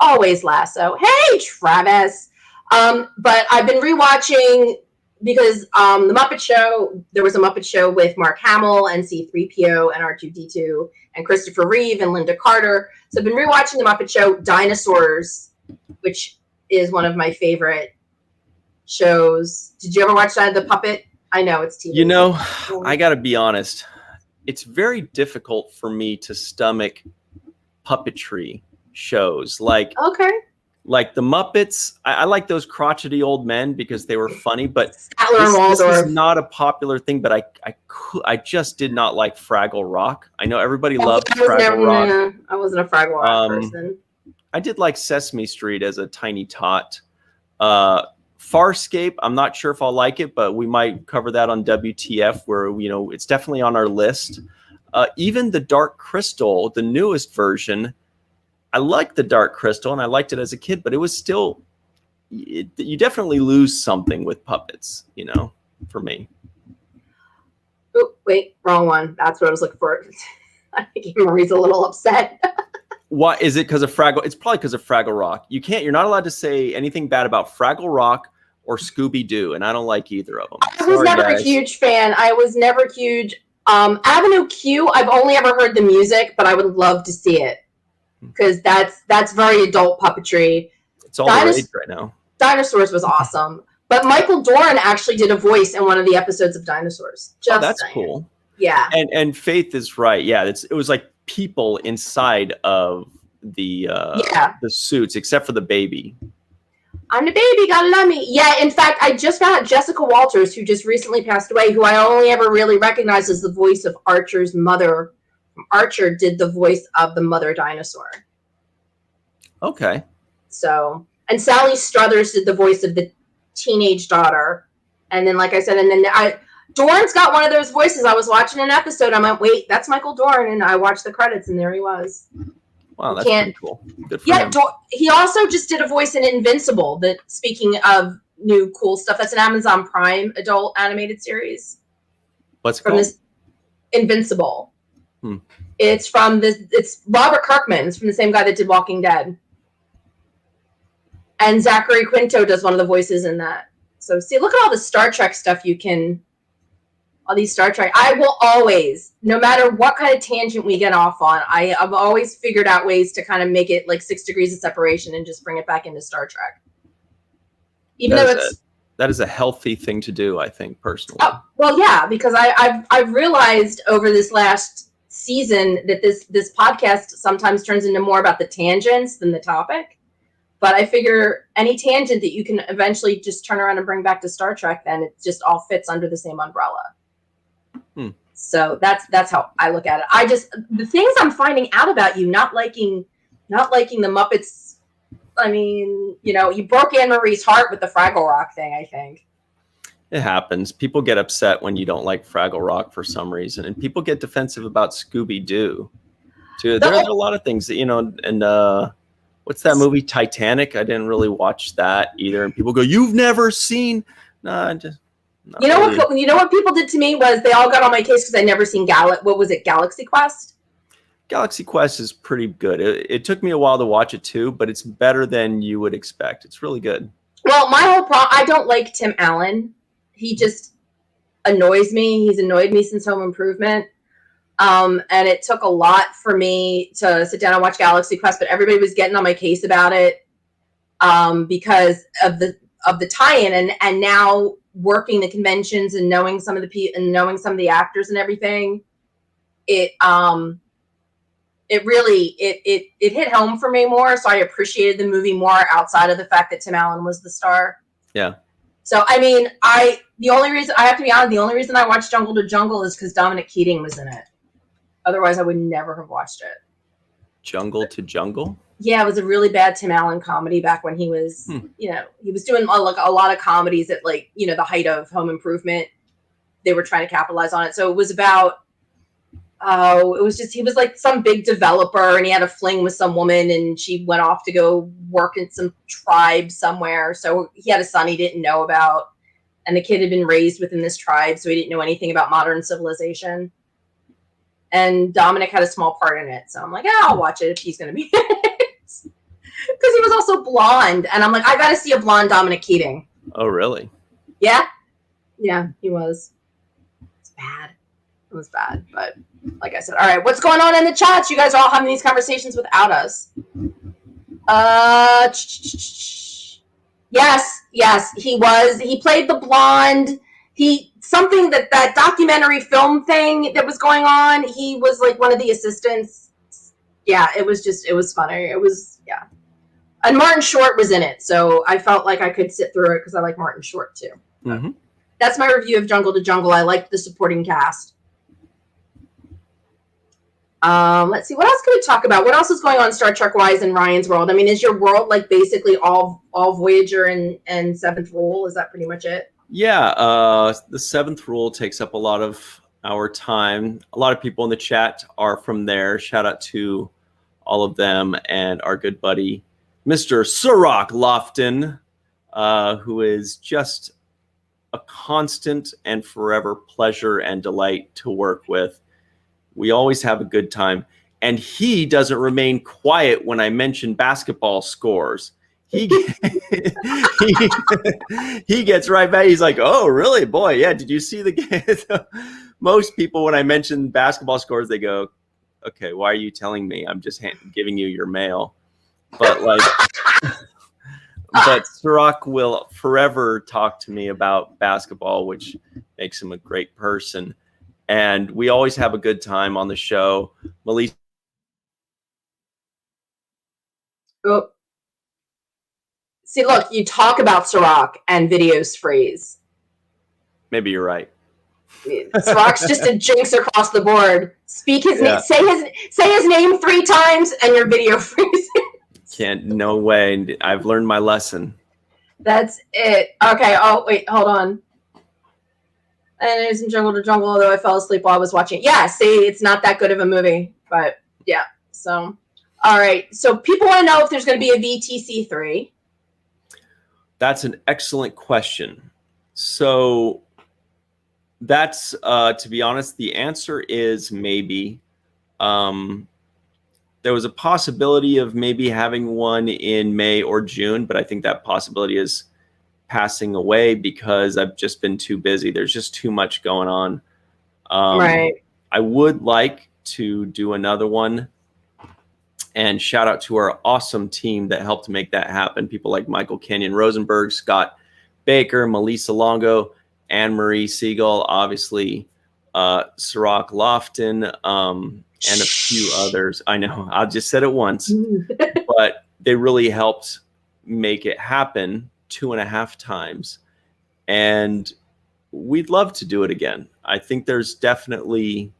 Always Lasso. Hey, Travis. But I've been rewatching because the Muppet Show, there was a Muppet Show with Mark Hamill and C-3PO and R2-D2 and Christopher Reeve and Linda Carter. So I've been rewatching the Muppet Show Dinosaurs, which is one of my favorite shows. Did you ever watch that, The Puppet? I know it's TV. I got to be honest. It's very difficult for me to stomach puppetry shows. Like the Muppets. I like those crotchety old men because they were funny, but this is not a popular thing. But I just did not like Fraggle Rock. I know everybody loved Fraggle Rock. I wasn't a Fraggle Rock person. I did like Sesame Street as a tiny tot. Farscape, I'm not sure if I'll like it, but we might cover that on WTF, where it's definitely on our list. Even the Dark Crystal, the newest version, I liked the Dark Crystal and I liked it as a kid, but it was still, you definitely lose something with puppets, for me. Oh, wait, wrong one. That's what I was looking for. I think Marie's a little upset. Why is it? Because of Fraggle? It's probably because of Fraggle Rock. You're not allowed to say anything bad about Fraggle Rock or Scooby-Doo, and I don't like either of them. I was never a huge fan. I was never huge. Avenue Q, I've only ever heard the music, but I would love to see it because that's very adult puppetry. It's all the rage right now. Dinosaurs was awesome, but Michael Dorn actually did a voice in one of the episodes of Dinosaurs. That's cool. Yeah, and Faith is right. Yeah, it was like people inside of the suits, except for the baby. I'm the baby, gotta love me. Yeah, in fact, I just found out Jessica Walters, who just recently passed away, who I only ever really recognized as the voice of Archer's mother. Archer did the voice of the mother dinosaur. Okay. So, and Sally Struthers did the voice of the teenage daughter. And then, like I said, Dorn's got one of those voices. I was watching an episode. I went, wait, that's Michael Dorn. And I watched the credits, and there he was. Wow, that's pretty cool. Good for him. He also just did a voice in Invincible. That, speaking of new cool stuff, that's an Amazon Prime adult animated series. What's it called? This Invincible. It's Robert Kirkman. It's from the same guy that did Walking Dead. And Zachary Quinto does one of the voices in that. So see, look at all the Star Trek stuff all these Star Trek. I will always, no matter what kind of tangent we get off on, I've always figured out ways to kind of make it like 6 degrees of separation and just bring it back into Star Trek. That is a healthy thing to do, I think, personally. Oh, well, yeah, because I've realized over this last season that this podcast sometimes turns into more about the tangents than the topic. But I figure any tangent that you can eventually just turn around and bring back to Star Trek, then it just all fits under the same umbrella. So that's how I look at it. The things I'm finding out about you not liking the Muppets. I mean, you broke Anne Marie's heart with the Fraggle Rock thing, I think. It happens. People get upset when you don't like Fraggle Rock for some reason, and people get defensive about Scooby-Doo too. There are a lot of things that, and what's that movie, Titanic? I didn't really watch that either. And people go, "You've never seen?" No, just really. What people did to me was they all got on my case because I never seen Galaxy Quest? Galaxy Quest is pretty good. It took me a while to watch it too, but it's better than you would expect. It's really good. Well, my whole problem, I don't like Tim Allen. He just annoys me. He's annoyed me since Home Improvement. And it took a lot for me to sit down and watch Galaxy Quest, but everybody was getting on my case about it because of the tie-in, and now working the conventions and knowing some of the actors and everything, it really hit home for me more. So I appreciated the movie more outside of the fact that Tim Allen was the star. Yeah. So I mean, the only reason I watched Jungle to Jungle is because Dominic Keating was in it. Otherwise, I would never have watched it. Jungle to Jungle? Yeah, it was a really bad Tim Allen comedy back when he was, he was doing a lot of comedies at the height of Home Improvement. They were trying to capitalize on it. So it was about, he was like some big developer and he had a fling with some woman and she went off to go work in some tribe somewhere. So he had a son he didn't know about. And the kid had been raised within this tribe, so he didn't know anything about modern civilization. And Dominic had a small part in it. So I'm like, I'll watch it if he's going to be in it. Because he was also blonde. And I'm like, I got to see a blonde Dominic Keating. Oh, really? Yeah. Yeah, he was. It's bad. It was bad. But like I said, all right, what's going on in the chats? You guys are all having these conversations without us. Yes, he was. He played the blonde. Something that documentary film thing that was going on, he was like one of the assistants. Yeah, it was funny. Yeah. And Martin Short was in it, so I felt like I could sit through it because I like Martin Short too. Mm-hmm. That's my review of Jungle to Jungle. I liked the supporting cast. Let's see, what else can we talk about? What else is going on Star Trek-wise in Ryan's world? I mean, is your world like basically all Voyager and Seventh Rule? Is that pretty much it? Yeah, the Seventh Rule takes up a lot of our time. A lot of people in the chat are from there. Shout out to all of them and our good buddy, Mr. Surak Lofton, who is just a constant and forever pleasure and delight to work with. We always have a good time. And he doesn't remain quiet when I mention basketball scores. He gets right back. He's like, oh, really? Boy, yeah, did you see the game? Most people, when I mention basketball scores, they go, okay, why are you telling me? I'm just giving you your mail. But but Surak will forever talk to me about basketball, which makes him a great person. And we always have a good time on the show. Melissa. Oh. See, look, you talk about Ciroc and videos freeze. Maybe you're right. Ciroc's just a jinx across the board. Speak his name, say his name 3 times, and your video freezes. Can't, no way. I've learned my lesson. That's it. Okay. Oh, wait, hold on. And it was in Jungle to Jungle, although I fell asleep while I was watching it. Yeah, see, it's not that good of a movie, but yeah. So, all right. So people want to know if there's going to be a VTC 3. That's an excellent question. So that's, to be honest, the answer is maybe. There was a possibility of maybe having one in May or June, but I think that possibility is passing away because I've just been too busy. There's just too much going on. Right. I would like to do another one, and shout out to our awesome team that helped make that happen. People like Michael Kenyon Rosenberg, Scott Baker, Melissa Longo, Anne-Marie Siegel, obviously Ciroc Lofton, and a few others. I know, I just said it once, but they really helped make it happen 2.5 times. And we'd love to do it again. I think there's definitely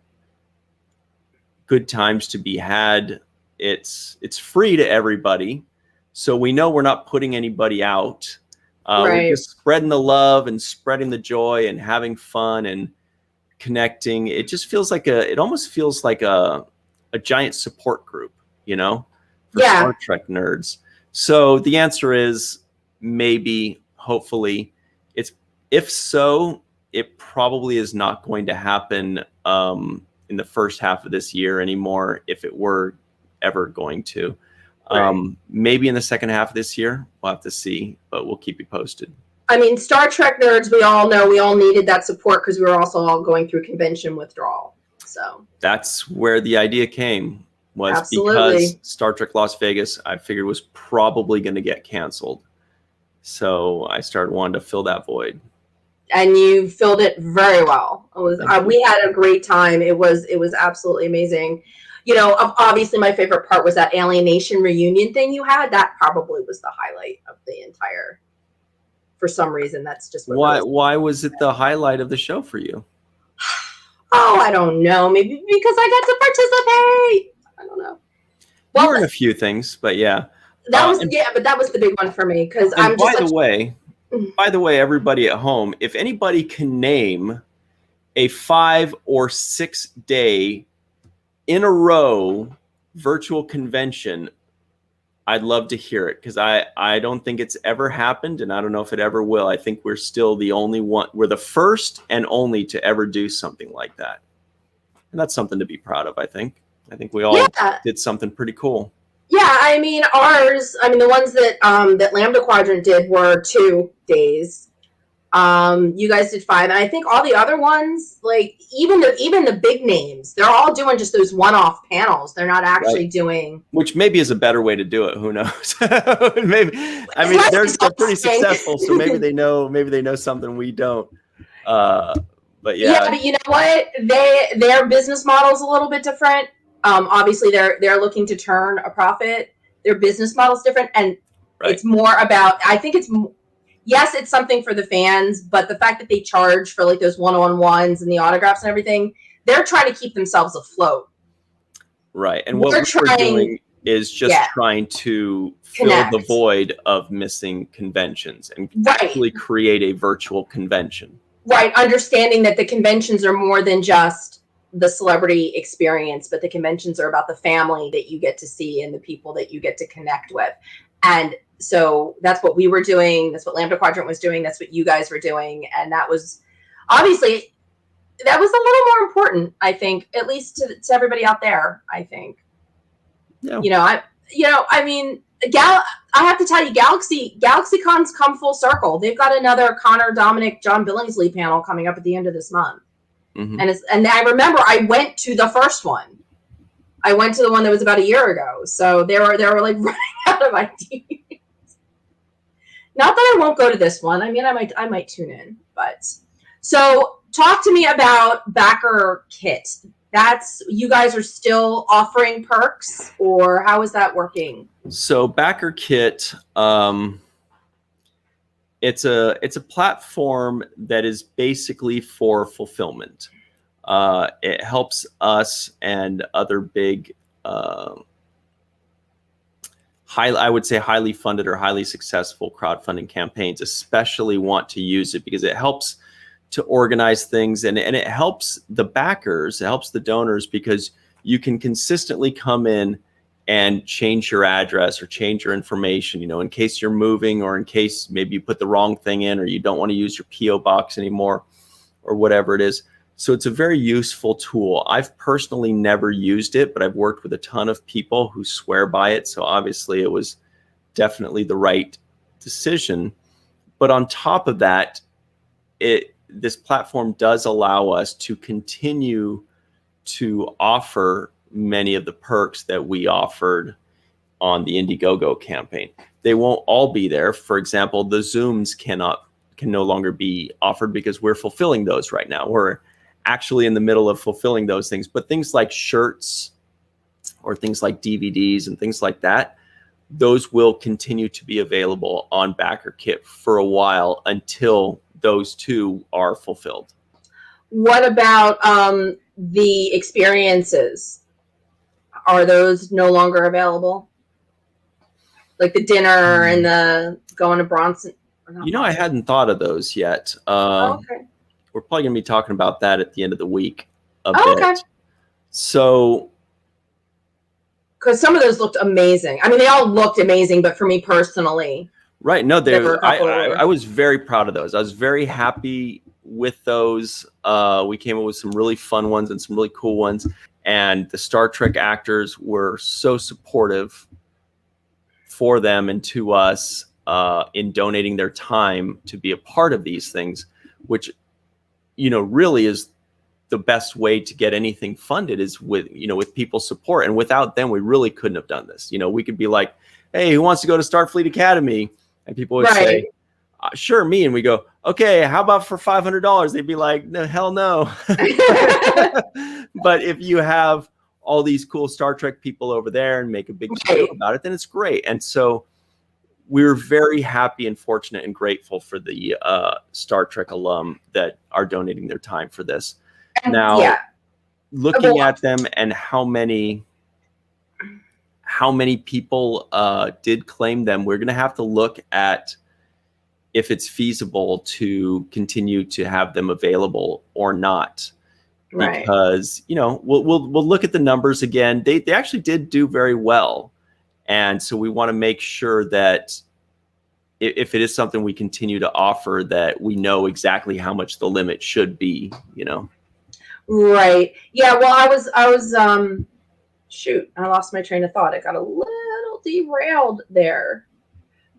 good times to be had. It's free to everybody. So we know we're not putting anybody out. We're just spreading the love and spreading the joy and having fun and connecting. It just feels like it almost feels like a giant support group, you know, for Star Trek nerds. So the answer is maybe, hopefully. If so, it probably is not going to happen in the first half of this year anymore, if it were ever going to. Maybe in the second half of this year, we'll have to see, but we'll keep you posted. I mean, Star Trek nerds, we all know we all needed that support because we were also all going through convention withdrawal. So that's where the idea came, was because Star Trek Las Vegas, I figured, was probably going to get canceled. So I started wanting to fill that void. And you filled it very well. It was we had a great time. It was absolutely amazing. You know, obviously my favorite part was that Alienation reunion thing you had. That probably was the highlight of the entire. For some reason, that's just what why was it the highlight of the show for you? Oh, I don't know. Maybe because I got to participate. I don't know. Well, were in a few things, but yeah. That was but that was the big one for me because I'm just. By the way, everybody at home, if anybody can name a 5 or 6 day in a row virtual convention, I'd love to hear it, because I don't think it's ever happened, and I don't know if it ever will. I think we're still the only one. We're the first and only to ever do something like that. And that's something to be proud of, I think. I think we all did something pretty cool. Yeah, I mean, the ones that that Lambda Quadrant did were 2 days. You guys did 5, and I think all the other ones, like even the big names, they're all doing just those one-off panels. They're not actually doing, which maybe is a better way to do it. Who knows? Maybe. I mean, they're pretty successful, so maybe they know something we don't. But yeah, but you know what? Their business model is a little bit different. Obviously, they're looking to turn a profit. Their business model is different, and it's more about. I think it's. Yes, it's something for the fans, but the fact that they charge for like those one-on-ones and the autographs and everything, they're trying to keep themselves afloat. Right. And what we're doing is just trying to fill the void of missing conventions and actually create a virtual convention. Right. Understanding that the conventions are more than just the celebrity experience, but the conventions are about the family that you get to see and the people that you get to connect with. And so that's what we were doing. That's what Lambda Quadrant was doing. That's what you guys were doing. And that was obviously, that was a little more important, I think, at least to everybody out there, I think. Yeah. I mean, I have to tell you, GalaxyCon's come full circle. They've got another Connor, Dominic, John Billingsley panel coming up at the end of this month. Mm-hmm. And I remember I went to the first one. I went to the one that was about a year ago. So they were like running out of ideas. Not that I won't go to this one. I mean, I might tune in, but so talk to me about Backer Kit. You guys are still offering perks, or how is that working? So Backer Kit, It's a platform that is basically for fulfillment. It helps us and other big, I would say highly funded or highly successful crowdfunding campaigns, especially want to use it because it helps to organize things, and it helps the backers, it helps the donors, because you can consistently come in and change your address or change your information, in case you're moving, or in case maybe you put the wrong thing in, or you don't want to use your PO box anymore, or whatever it is. So it's a very useful tool. I've personally never used it, but I've worked with a ton of people who swear by it. So obviously it was definitely the right decision. But on top of that, this platform does allow us to continue to offer many of the perks that we offered on the Indiegogo campaign. They won't all be there. For example, the Zooms can no longer be offered because we're fulfilling those right now. We're actually in the middle of fulfilling those things. But things like shirts or things like DVDs and things like that, those will continue to be available on BackerKit for a while until those two are fulfilled. What about the experiences? Are those no longer available? Like the dinner and the going to Bronson? I hadn't thought of those yet. Okay. We're probably going to be talking about that at the end of the week a bit. Okay. So, because some of those looked amazing. I mean, they all looked amazing, but for me personally, right? No, I I was very proud of those. I was very happy with those. We came up with some really fun ones and some really cool ones, and the Star Trek actors were so supportive for them and to us in donating their time to be a part of these things, which really is the best way to get anything funded, is with people's support. And without them, we really couldn't have done this. We could be like, hey, who wants to go to Starfleet Academy? And people would say, sure, me. And we go, okay, how about for $500? They'd be like, no, hell no. But if you have all these cool Star Trek people over there and make a big deal about it, then it's great. And so we're very happy and fortunate and grateful for the Star Trek alum that are donating their time for this. Now, looking at them and how many people did claim them, we're going to have to look at if it's feasible to continue to have them available or not. Right. Because, we'll look at the numbers again. They actually did do very well. And so we want to make sure that if it is something we continue to offer, that we know exactly how much the limit should be, Right. Yeah. Well, I was shoot, I lost my train of thought. It got a little derailed there.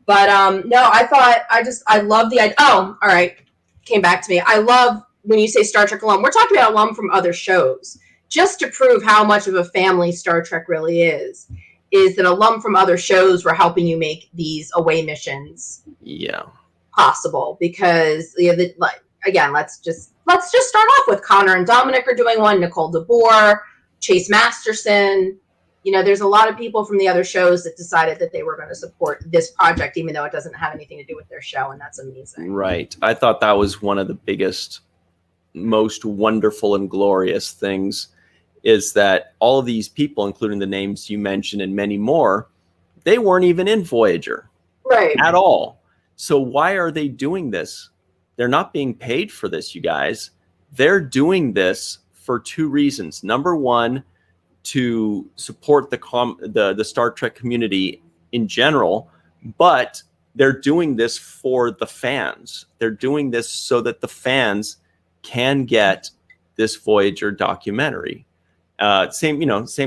But no, I love the idea. Oh, all right. Came back to me. I love when you say Star Trek alum. We're talking about alum from other shows, just to prove how much of a family Star Trek really is that alum from other shows were helping you make these away missions possible. Because again, let's just start off with Connor and Dominic are doing one, Nicole DeBoer, Chase Masterson. There's a lot of people from the other shows that decided that they were going to support this project, even though it doesn't have anything to do with their show, and that's amazing. Right. I thought that was one of the biggest, most wonderful and glorious things, is that all of these people, including the names you mentioned and many more, they weren't even in Voyager at all. So why are they doing this? They're not being paid for this, you guys. They're doing this for two reasons. Number one, to support the Star Trek community in general, but they're doing this for the fans. They're doing this so that the fans can get this Voyager documentary. Same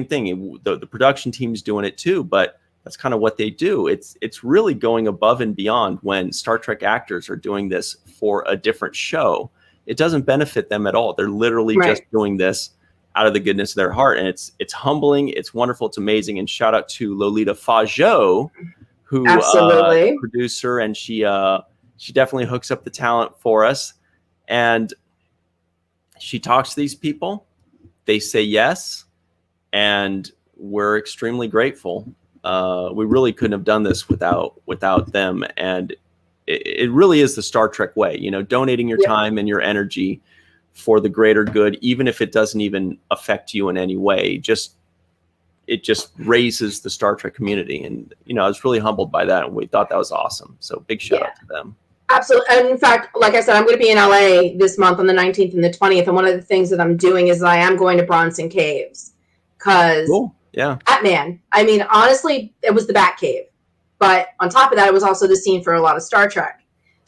thing. The production team's doing it too, but that's kind of what they do. It's really going above and beyond when Star Trek actors are doing this for a different show. It doesn't benefit them at all. They're literally just doing this out of the goodness of their heart. And it's humbling. It's wonderful. It's amazing. And shout out to Lolita Fajo, who is a producer, and she definitely hooks up the talent for us. And she talks to these people. They say yes, and we're extremely grateful. We really couldn't have done this without them. And it really is the Star Trek way, donating your time and your energy for the greater good, even if it doesn't even affect you in any way. It just raises the Star Trek community. And, I was really humbled by that. And we thought that was awesome. So big shout out to them. Absolutely. And in fact, like I said, I'm going to be in LA this month on the 19th and the 20th. And one of the things that I'm doing is I am going to Bronson Caves because Batman, I mean, honestly, it was the Bat Cave. But on top of that, it was also the scene for a lot of Star Trek.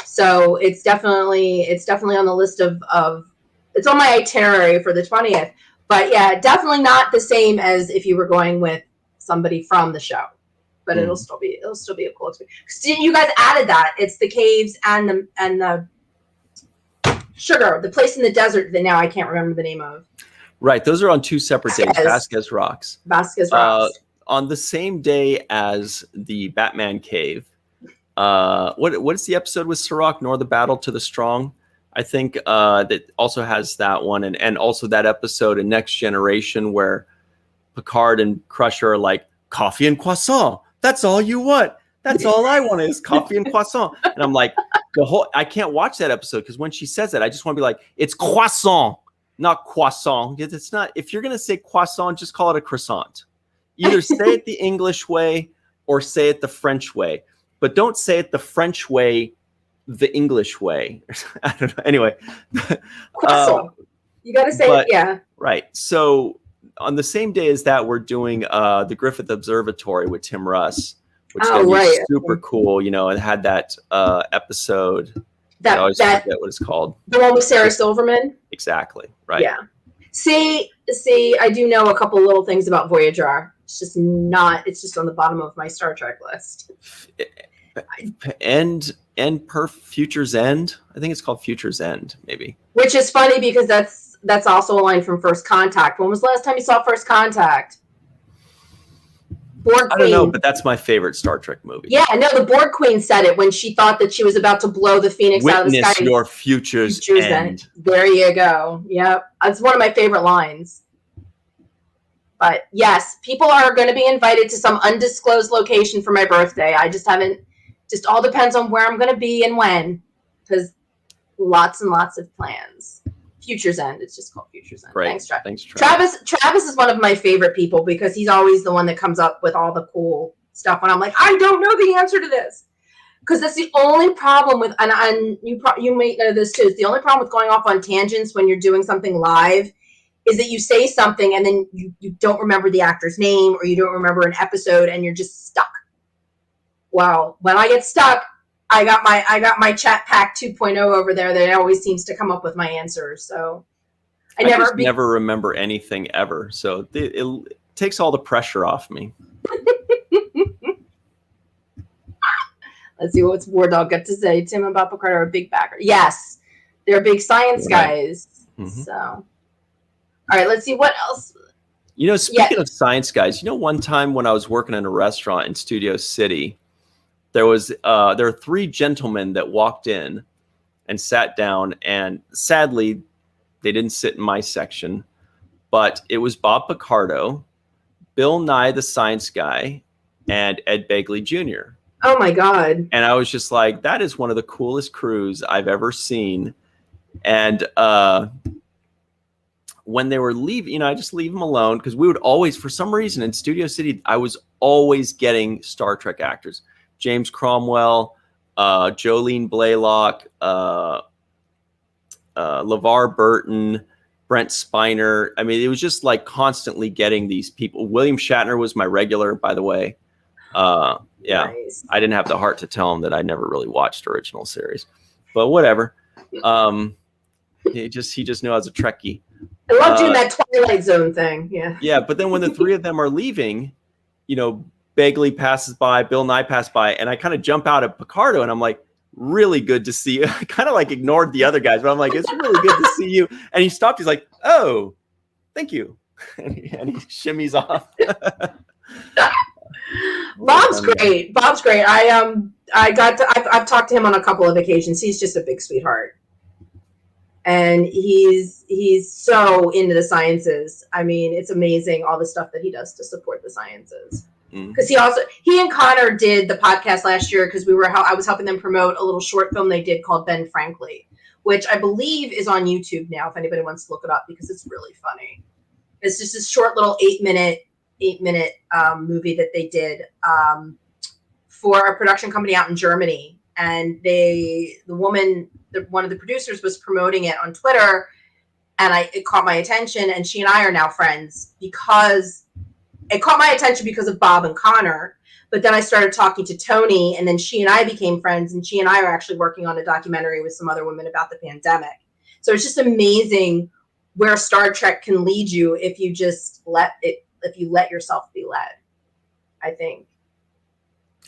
So it's definitely on the list of it's on my itinerary for the 20th. But yeah, definitely not the same as if you were going with somebody from the show. But it'll still be a cool experience. You guys added that. It's the caves and the sugar, the place in the desert that now I can't remember the name of. Right, those are on 2 separate days. Vasquez Rocks. On the same day as the Batman cave. What is the episode with Sirach, Nor the Battle to the Strong? I think that also has that one, and also that episode in Next Generation where Picard and Crusher are like, coffee and croissant. That's all you want. That's all I want is coffee and croissant. And I'm like, I can't watch that episode because when she says that, I just want to be like, it's croissant, not croissant. It's not. If you're gonna say croissant, just call it a croissant. Either say it the English way or say it the French way, but don't say it the French way, the English way. I don't know. Anyway, croissant. You got to say it, yeah. Right. So on the same day as that, we're doing the Griffith Observatory with Tim Russ, which is super cool. It had that episode. I always forget what it's called. The one with Sarah Silverman. Exactly. Right. Yeah. See, I do know a couple little things about Voyager. It's just on the bottom of my Star Trek list. End per Future's End. I think it's called Future's End, maybe. Which is funny because that's also a line from First Contact. When was the last time you saw First Contact? Borg Queen. I don't know, but that's my favorite Star Trek movie. Yeah, no, the Borg Queen said it when she thought that she was about to blow the Phoenix out of the sky. Witness your future's end. There you go. Yep. That's one of my favorite lines. But yes, people are going to be invited to some undisclosed location for my birthday. I just all depends on where I'm going to be and when, because lots and lots of plans. Future's End. It's just called Future's End. Great. Thanks, Travis. Thanks, Travis. Travis is one of my favorite people because he's always the one that comes up with all the cool stuff. When I'm like, I don't know the answer to this. Because that's the only problem with, and you may know this too, the only problem with going off on tangents when you're doing something live is that you say something and then you don't remember the actor's name or you don't remember an episode and you're just stuck. Well, when I get stuck, I got my chat pack 2.0 over there that always seems to come up with my answers. So I never remember anything ever. So it takes all the pressure off me. Let's see what's War Dog got to say. Tim and Bob Picard are a big backer. Yes, they're big science guys. Mm-hmm. So, all right, let's see what else. Speaking of science guys, one time when I was working in a restaurant in Studio City, there were 3 gentlemen that walked in and sat down, and sadly, they didn't sit in my section, but it was Bob Picardo, Bill Nye the Science Guy, and Ed Begley Jr. Oh my God. And I was just like, that is one of the coolest crews I've ever seen. And when they were leaving, I just leave them alone because we would always, for some reason in Studio City, I was always getting Star Trek actors. James Cromwell, Jolene Blaylock, LeVar Burton, Brent Spiner. I mean, it was just like constantly getting these people. William Shatner was my regular, by the way. Nice. I didn't have the heart to tell him that I never really watched original series, but whatever. He just knew I was a Trekkie. I love doing that Twilight Zone thing. Yeah. Yeah, but then when the 3 of them are leaving, Begley passes by, Bill Nye passed by, and I kind of jump out at Picardo, and I'm like, really good to see you. I kind of like ignored the other guys, but I'm like, it's really good to see you. And he stopped. He's like, oh, thank you. And he shimmies off. Bob's great. Bob's great. I've talked to him on a couple of occasions. He's just a big sweetheart. And he's so into the sciences. I mean, it's amazing all the stuff that he does to support the sciences. Because he and Connor did the podcast last year because I was helping them promote a little short film they did called Ben Frankly, which I believe is on YouTube now if anybody wants to look it up because it's really funny. It's just a short little 8-minute movie that they did for a production company out in Germany, and one of the producers was promoting it on Twitter, and it caught my attention, and she and I are now friends because it caught my attention because of Bob and Connor. But then I started talking to Tony, and then she and I became friends, and she and I are actually working on a documentary with some other women about the pandemic. So it's just amazing where Star Trek can lead you if you just let yourself be led, I think.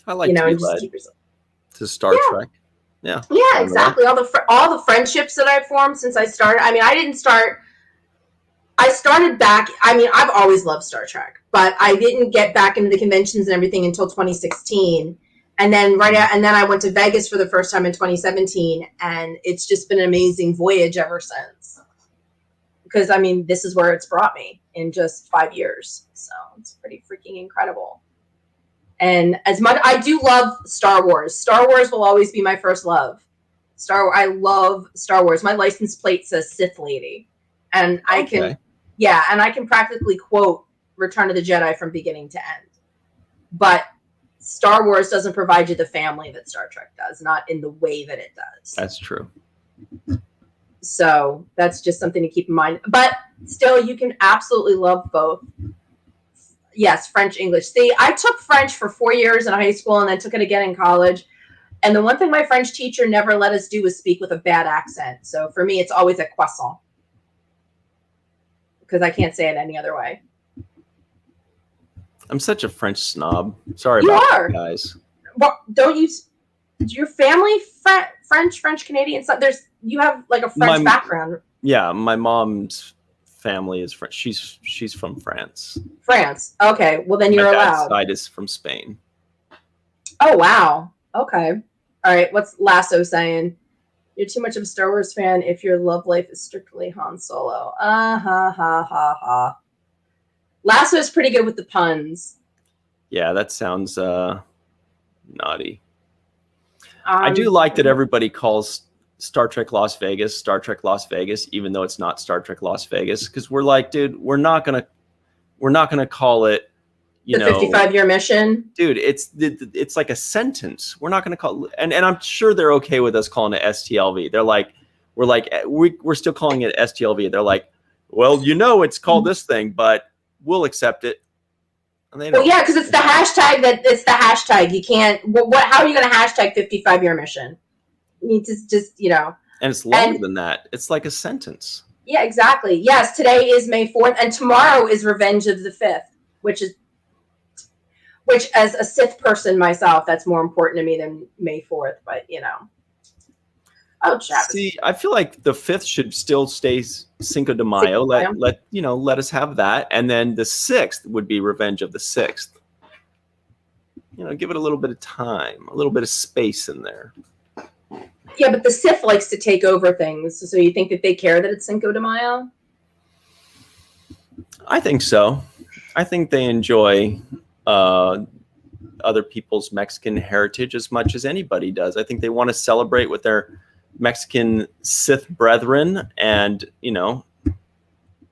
I like to be led to Star Trek. Yeah. Yeah, exactly. All the friendships that I've formed since I started. I mean, I started back. I mean, I've always loved Star Trek, but I didn't get back into the conventions and everything until 2016. And then I went to Vegas for the first time in 2017, and it's just been an amazing voyage ever since. Because I mean, this is where it's brought me in just 5 years, so it's pretty freaking incredible. And as much I do love Star Wars. Star Wars will always be my first love. I love Star Wars. My license plate says Sith Lady, and I can practically quote Return of the Jedi from beginning to end. But Star Wars doesn't provide you the family that Star Trek does, not in the way that it does. That's true. So that's just something to keep in mind. But still, you can absolutely love both. Yes, French, English. See, I took French for 4 years in high school and then took it again in college. And the one thing my French teacher never let us do was speak with a bad accent. So for me, it's always a croissant. Because I can't say it any other way. I'm such a French snob. Sorry about that, guys. Well, don't you... Your family French Canadian stuff? You have like a French background. Yeah, my mom's family is French. She's from France. France. Okay. Well, then you're allowed. My dad's side is from Spain. Oh wow. Okay. All right. What's Lasso saying? You're too much of a Star Wars fan if your love life is strictly Han Solo. Ha. Lasso is pretty good with the puns. Yeah, that sounds naughty. I do like that everybody calls Star Trek Las Vegas, even though it's not Star Trek Las Vegas, because we're like, dude, we're not gonna call it, the 55-year mission. Dude, it's like a sentence. We're not gonna call it, and I'm sure they're okay with us calling it STLV. They're like, we're still calling it STLV. They're like, well, it's called this thing, but we'll accept it. Well, yeah, because it's the hashtag. You can't. How are you going to hashtag 55-year mission? You need to just, And it's longer than that. It's like a sentence. Yeah, exactly. Yes, today is May 4th, and tomorrow is Revenge of the 5th, which as a Sith person myself, that's more important to me than May 4th. But oh, Travis. See, I feel like the 5th should still stay Cinco de Mayo. Let us have that, and then the 6th would be Revenge of the 6th. Give it a little bit of time, a little bit of space in there. Yeah, but the Sith likes to take over things. So you think that they care that it's Cinco de Mayo? I think so. I think they enjoy other people's Mexican heritage as much as anybody does. I think they want to celebrate with their Mexican Sith brethren and,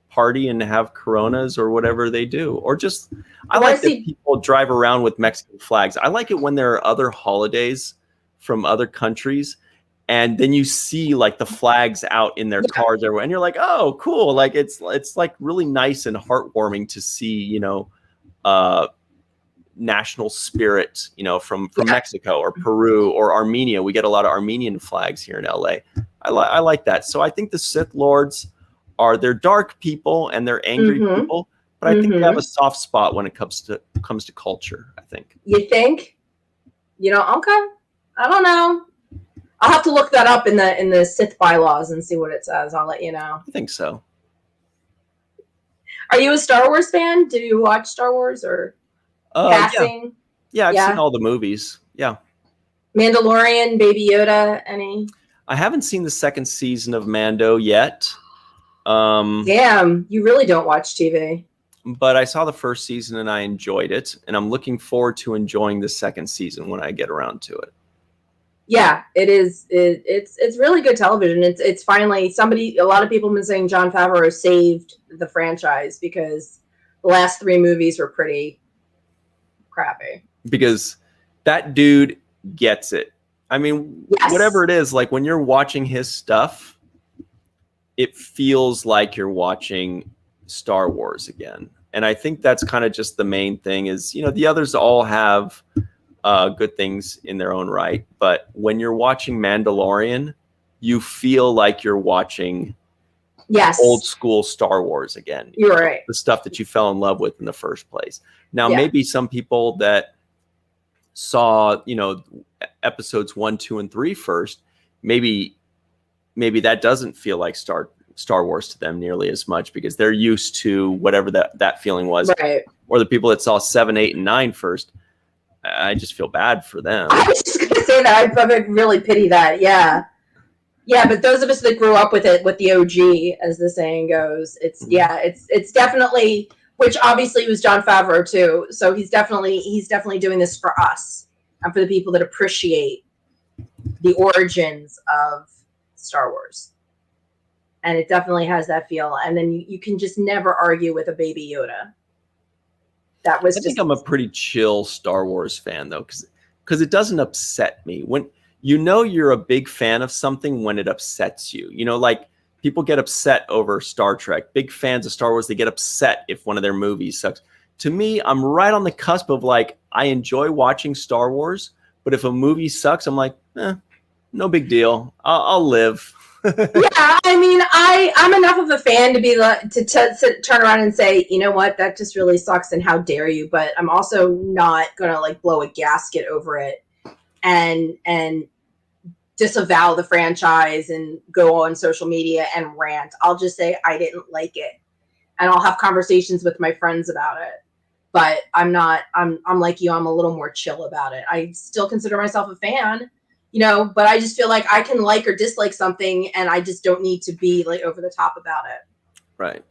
party and have Coronas or whatever they do. Or just, I like that people drive around with Mexican flags. I like it when there are other holidays from other countries and then you see like the flags out in their cars everywhere and you're like, oh, cool. Like it's like really nice and heartwarming to see, national spirit, from Mexico or Peru or Armenia. We get a lot of Armenian flags here in LA. I like that. So I think the Sith Lords they're dark people and they're angry people, but I think they have a soft spot when it comes to culture, I think. You think? Okay. I don't know. I'll have to look that up in the Sith bylaws and see what it says. I'll let you know. I think so. Are you a Star Wars fan? Do you watch Star Wars or passing? Yeah, I've seen all the movies. Yeah. Mandalorian, Baby Yoda, any? I haven't seen the second season of Mando yet. Damn, you really don't watch TV. but I saw the first season and I enjoyed it, and I'm looking forward to enjoying the second season when I get around to it. Yeah, it is. It's really good television. It's finally a lot of people have been saying Jon Favreau saved the franchise because the last 3 movies were pretty crappy. Because that dude gets it. I mean, yes. Whatever it is, like when you're watching his stuff, it feels like you're watching Star Wars again. And I think that's kind of just the main thing is, the others all have good things in their own right. But when you're watching Mandalorian, you feel like you're watching old school Star Wars again. You're right. The stuff that you fell in love with in the first place. Now, maybe some people that saw, episodes 1, 2, and 3 first, maybe that doesn't feel like Star Wars to them nearly as much because they're used to whatever that feeling was. Right. Or the people that saw 7, 8, and 9 first, I just feel bad for them. I was just going to say that. I really pity that. Yeah. Yeah, but those of us that grew up with it, with the OG, as the saying goes, it's definitely, which obviously was Jon Favreau too. So he's definitely doing this for us and for the people that appreciate the origins of Star Wars. And it definitely has that feel. And then you can just never argue with a baby Yoda. I think I'm a pretty chill Star Wars fan though, because it doesn't upset me when you're a big fan of something when it upsets you. Like people get upset over Star Trek. Big fans of Star Wars, they get upset if one of their movies sucks. To me, I'm right on the cusp of like I enjoy watching Star Wars, but if a movie sucks, I'm like, no big deal. I'll live. Yeah, I mean, I'm enough of a fan to be to turn around and say, you know what, that just really sucks, and how dare you? But I'm also not gonna like blow a gasket over it and disavow the franchise and go on social media and rant. I'll just say I didn't like it, and I'll have conversations with my friends about it. But I'm like you. I'm a little more chill about it. I still consider myself a fan. But I just feel like I can like or dislike something, and I just don't need to be like over the top about it. Right.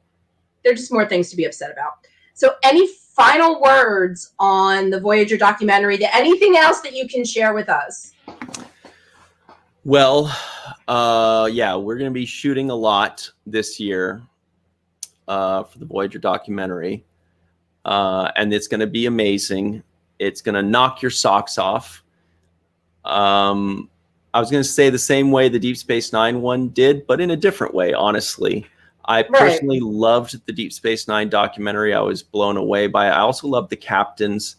There are just more things to be upset about. So any final words on the Voyager documentary? Anything else that you can share with us? Well, we're going to be shooting a lot this year for the Voyager documentary. And it's going to be amazing. It's going to knock your socks off. I was going to say the same way the Deep Space Nine one did, but in a different way, honestly. I personally loved the Deep Space Nine documentary. I was blown away by it. I also loved the captains.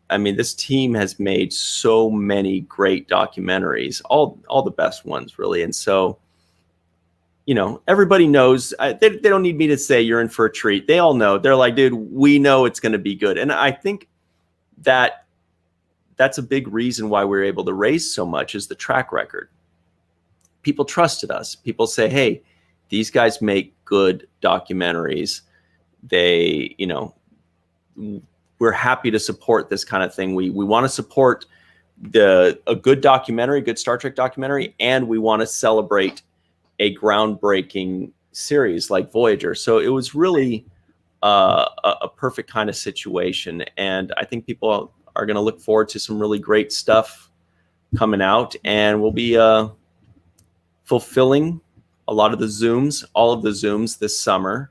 This team has made so many great documentaries, all the best ones, really. And so, everybody knows. They don't need me to say you're in for a treat. They all know. They're like, dude, we know it's going to be good. And I think that's a big reason why we're able to raise so much is the track record. People trusted us. People say, hey, these guys make good documentaries. They, we're happy to support this kind of thing. We want to support a good documentary, good Star Trek documentary, and we want to celebrate a groundbreaking series like Voyager. So it was really a perfect kind of situation. And I think people are going to look forward to some really great stuff coming out, and we'll be fulfilling all of the Zooms this summer.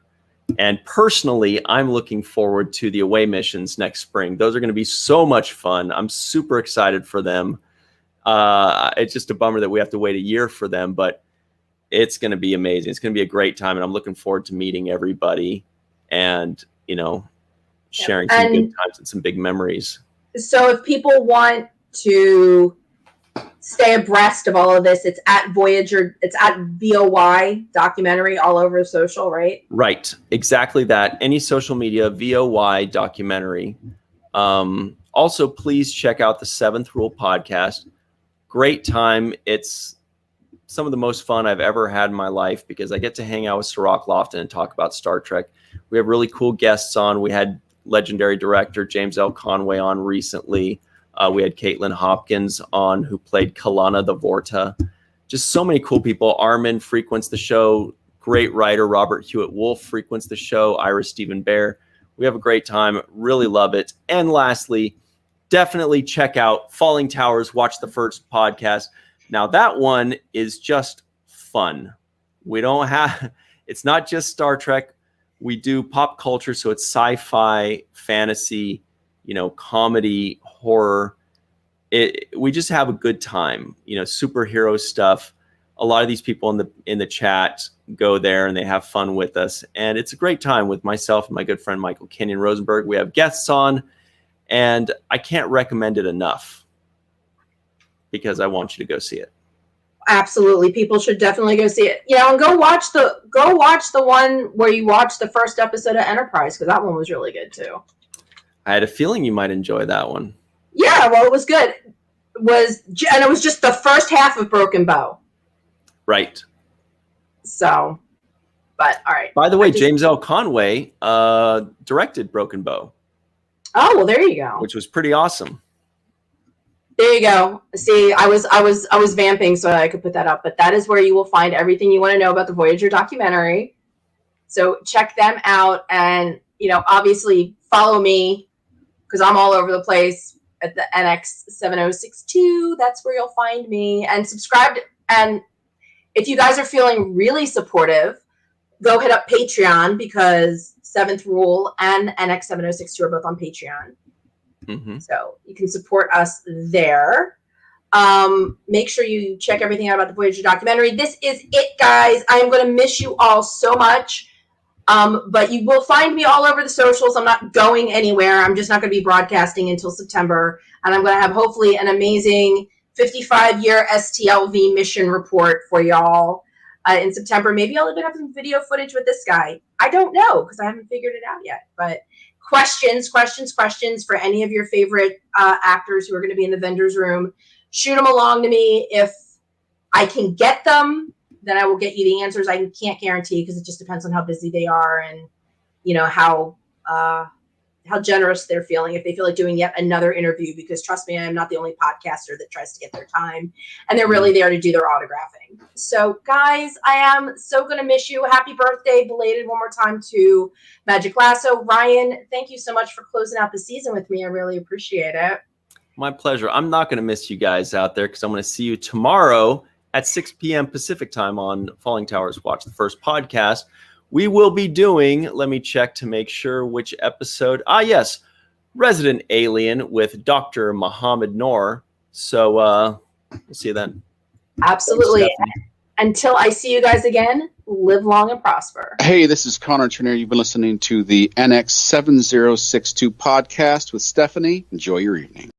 And personally, I'm looking forward to the away missions next spring. Those are going to be so much fun. I'm super excited for them. It's just a bummer that we have to wait a year for them, but it's going to be amazing. It's going to be a great time, and I'm looking forward to meeting everybody and, sharing some good times and some big memories. So if people want to stay abreast of all of this, it's at Voyager, it's at VOY documentary all over social, right? Right. Exactly that. Any social media, VOY documentary. Also, please check out the Seventh Rule podcast. Great time. It's some of the most fun I've ever had in my life because I get to hang out with Sirach Lofton and talk about Star Trek. We have really cool guests on. We had legendary director James L. Conway on recently. We had Caitlin Hopkins on, who played Kalana the Vorta. Just so many cool people. Armin frequents the show. great writer Robert Hewitt Wolf frequents the show. Ira Stephen Bear. We have a great time. Really love it. And lastly, definitely check out Falling Towers. Watch the first podcast. Now that one is just fun. We don't have. It's not just Star Trek. We do pop culture, so it's sci-fi, fantasy, comedy, horror. We just have a good time. Superhero stuff. A lot of these people in the chat go there and they have fun with us, and it's a great time with myself and my good friend Michael Kenyon Rosenberg. We have guests on, and I can't recommend it enough because I want you to go see it. Absolutely, people should definitely go see it. And go watch the one where you watch the first episode of Enterprise, because that one was really good too. I had a feeling you might enjoy that one. Yeah, well, it was good. And it was just the first half of Broken Bow. Right. So, but all right. By the way, James L. Conway directed Broken Bow. Oh, well, there you go. Which was pretty awesome. There you go. See, I was vamping so I could put that up, but that is where you will find everything you want to know about the Voyager documentary. So check them out, and obviously follow me because I'm all over the place at the NX7062. That's where you'll find me, and subscribe. And if you guys are feeling really supportive, go hit up Patreon, because Seventh Rule and NX7062 are both on Patreon. Mm-hmm. So you can support us there. Make sure you check everything out about the Voyager documentary. This is it, guys. I am going to miss you all so much. But you will find me all over the socials. I'm not going anywhere. I'm just not going to be broadcasting until September. And I'm going to have hopefully an amazing 55-year STLV mission report for y'all in September. Maybe I'll even have some video footage with this guy. I don't know, because I haven't figured it out yet. But questions for any of your favorite actors who are going to be in the vendor's room, shoot them along to me. If I can get them, then I will get you the answers. I can't guarantee, because it just depends on how busy they are and how generous they're feeling, if they feel like doing yet another interview, because trust me, I am not the only podcaster that tries to get their time, and they're really there to do their autographing. So guys, I am so going to miss you. Happy birthday, belated one more time, to Magic Lasso. Ryan, thank you so much for closing out the season with me. I really appreciate it. My pleasure. I'm not going to miss you guys out there, because I'm going to see you tomorrow at 6 p.m. Pacific time on Falling Towers Watch the First podcast. We will be doing, let me check to make sure which episode. Yes, Resident Alien with Dr. Muhammad Noor. So we'll see you then. Absolutely. Until I see you guys again, live long and prosper. Hey, this is Connor Turner. You've been listening to the NX7062 podcast with Stephanie. Enjoy your evening.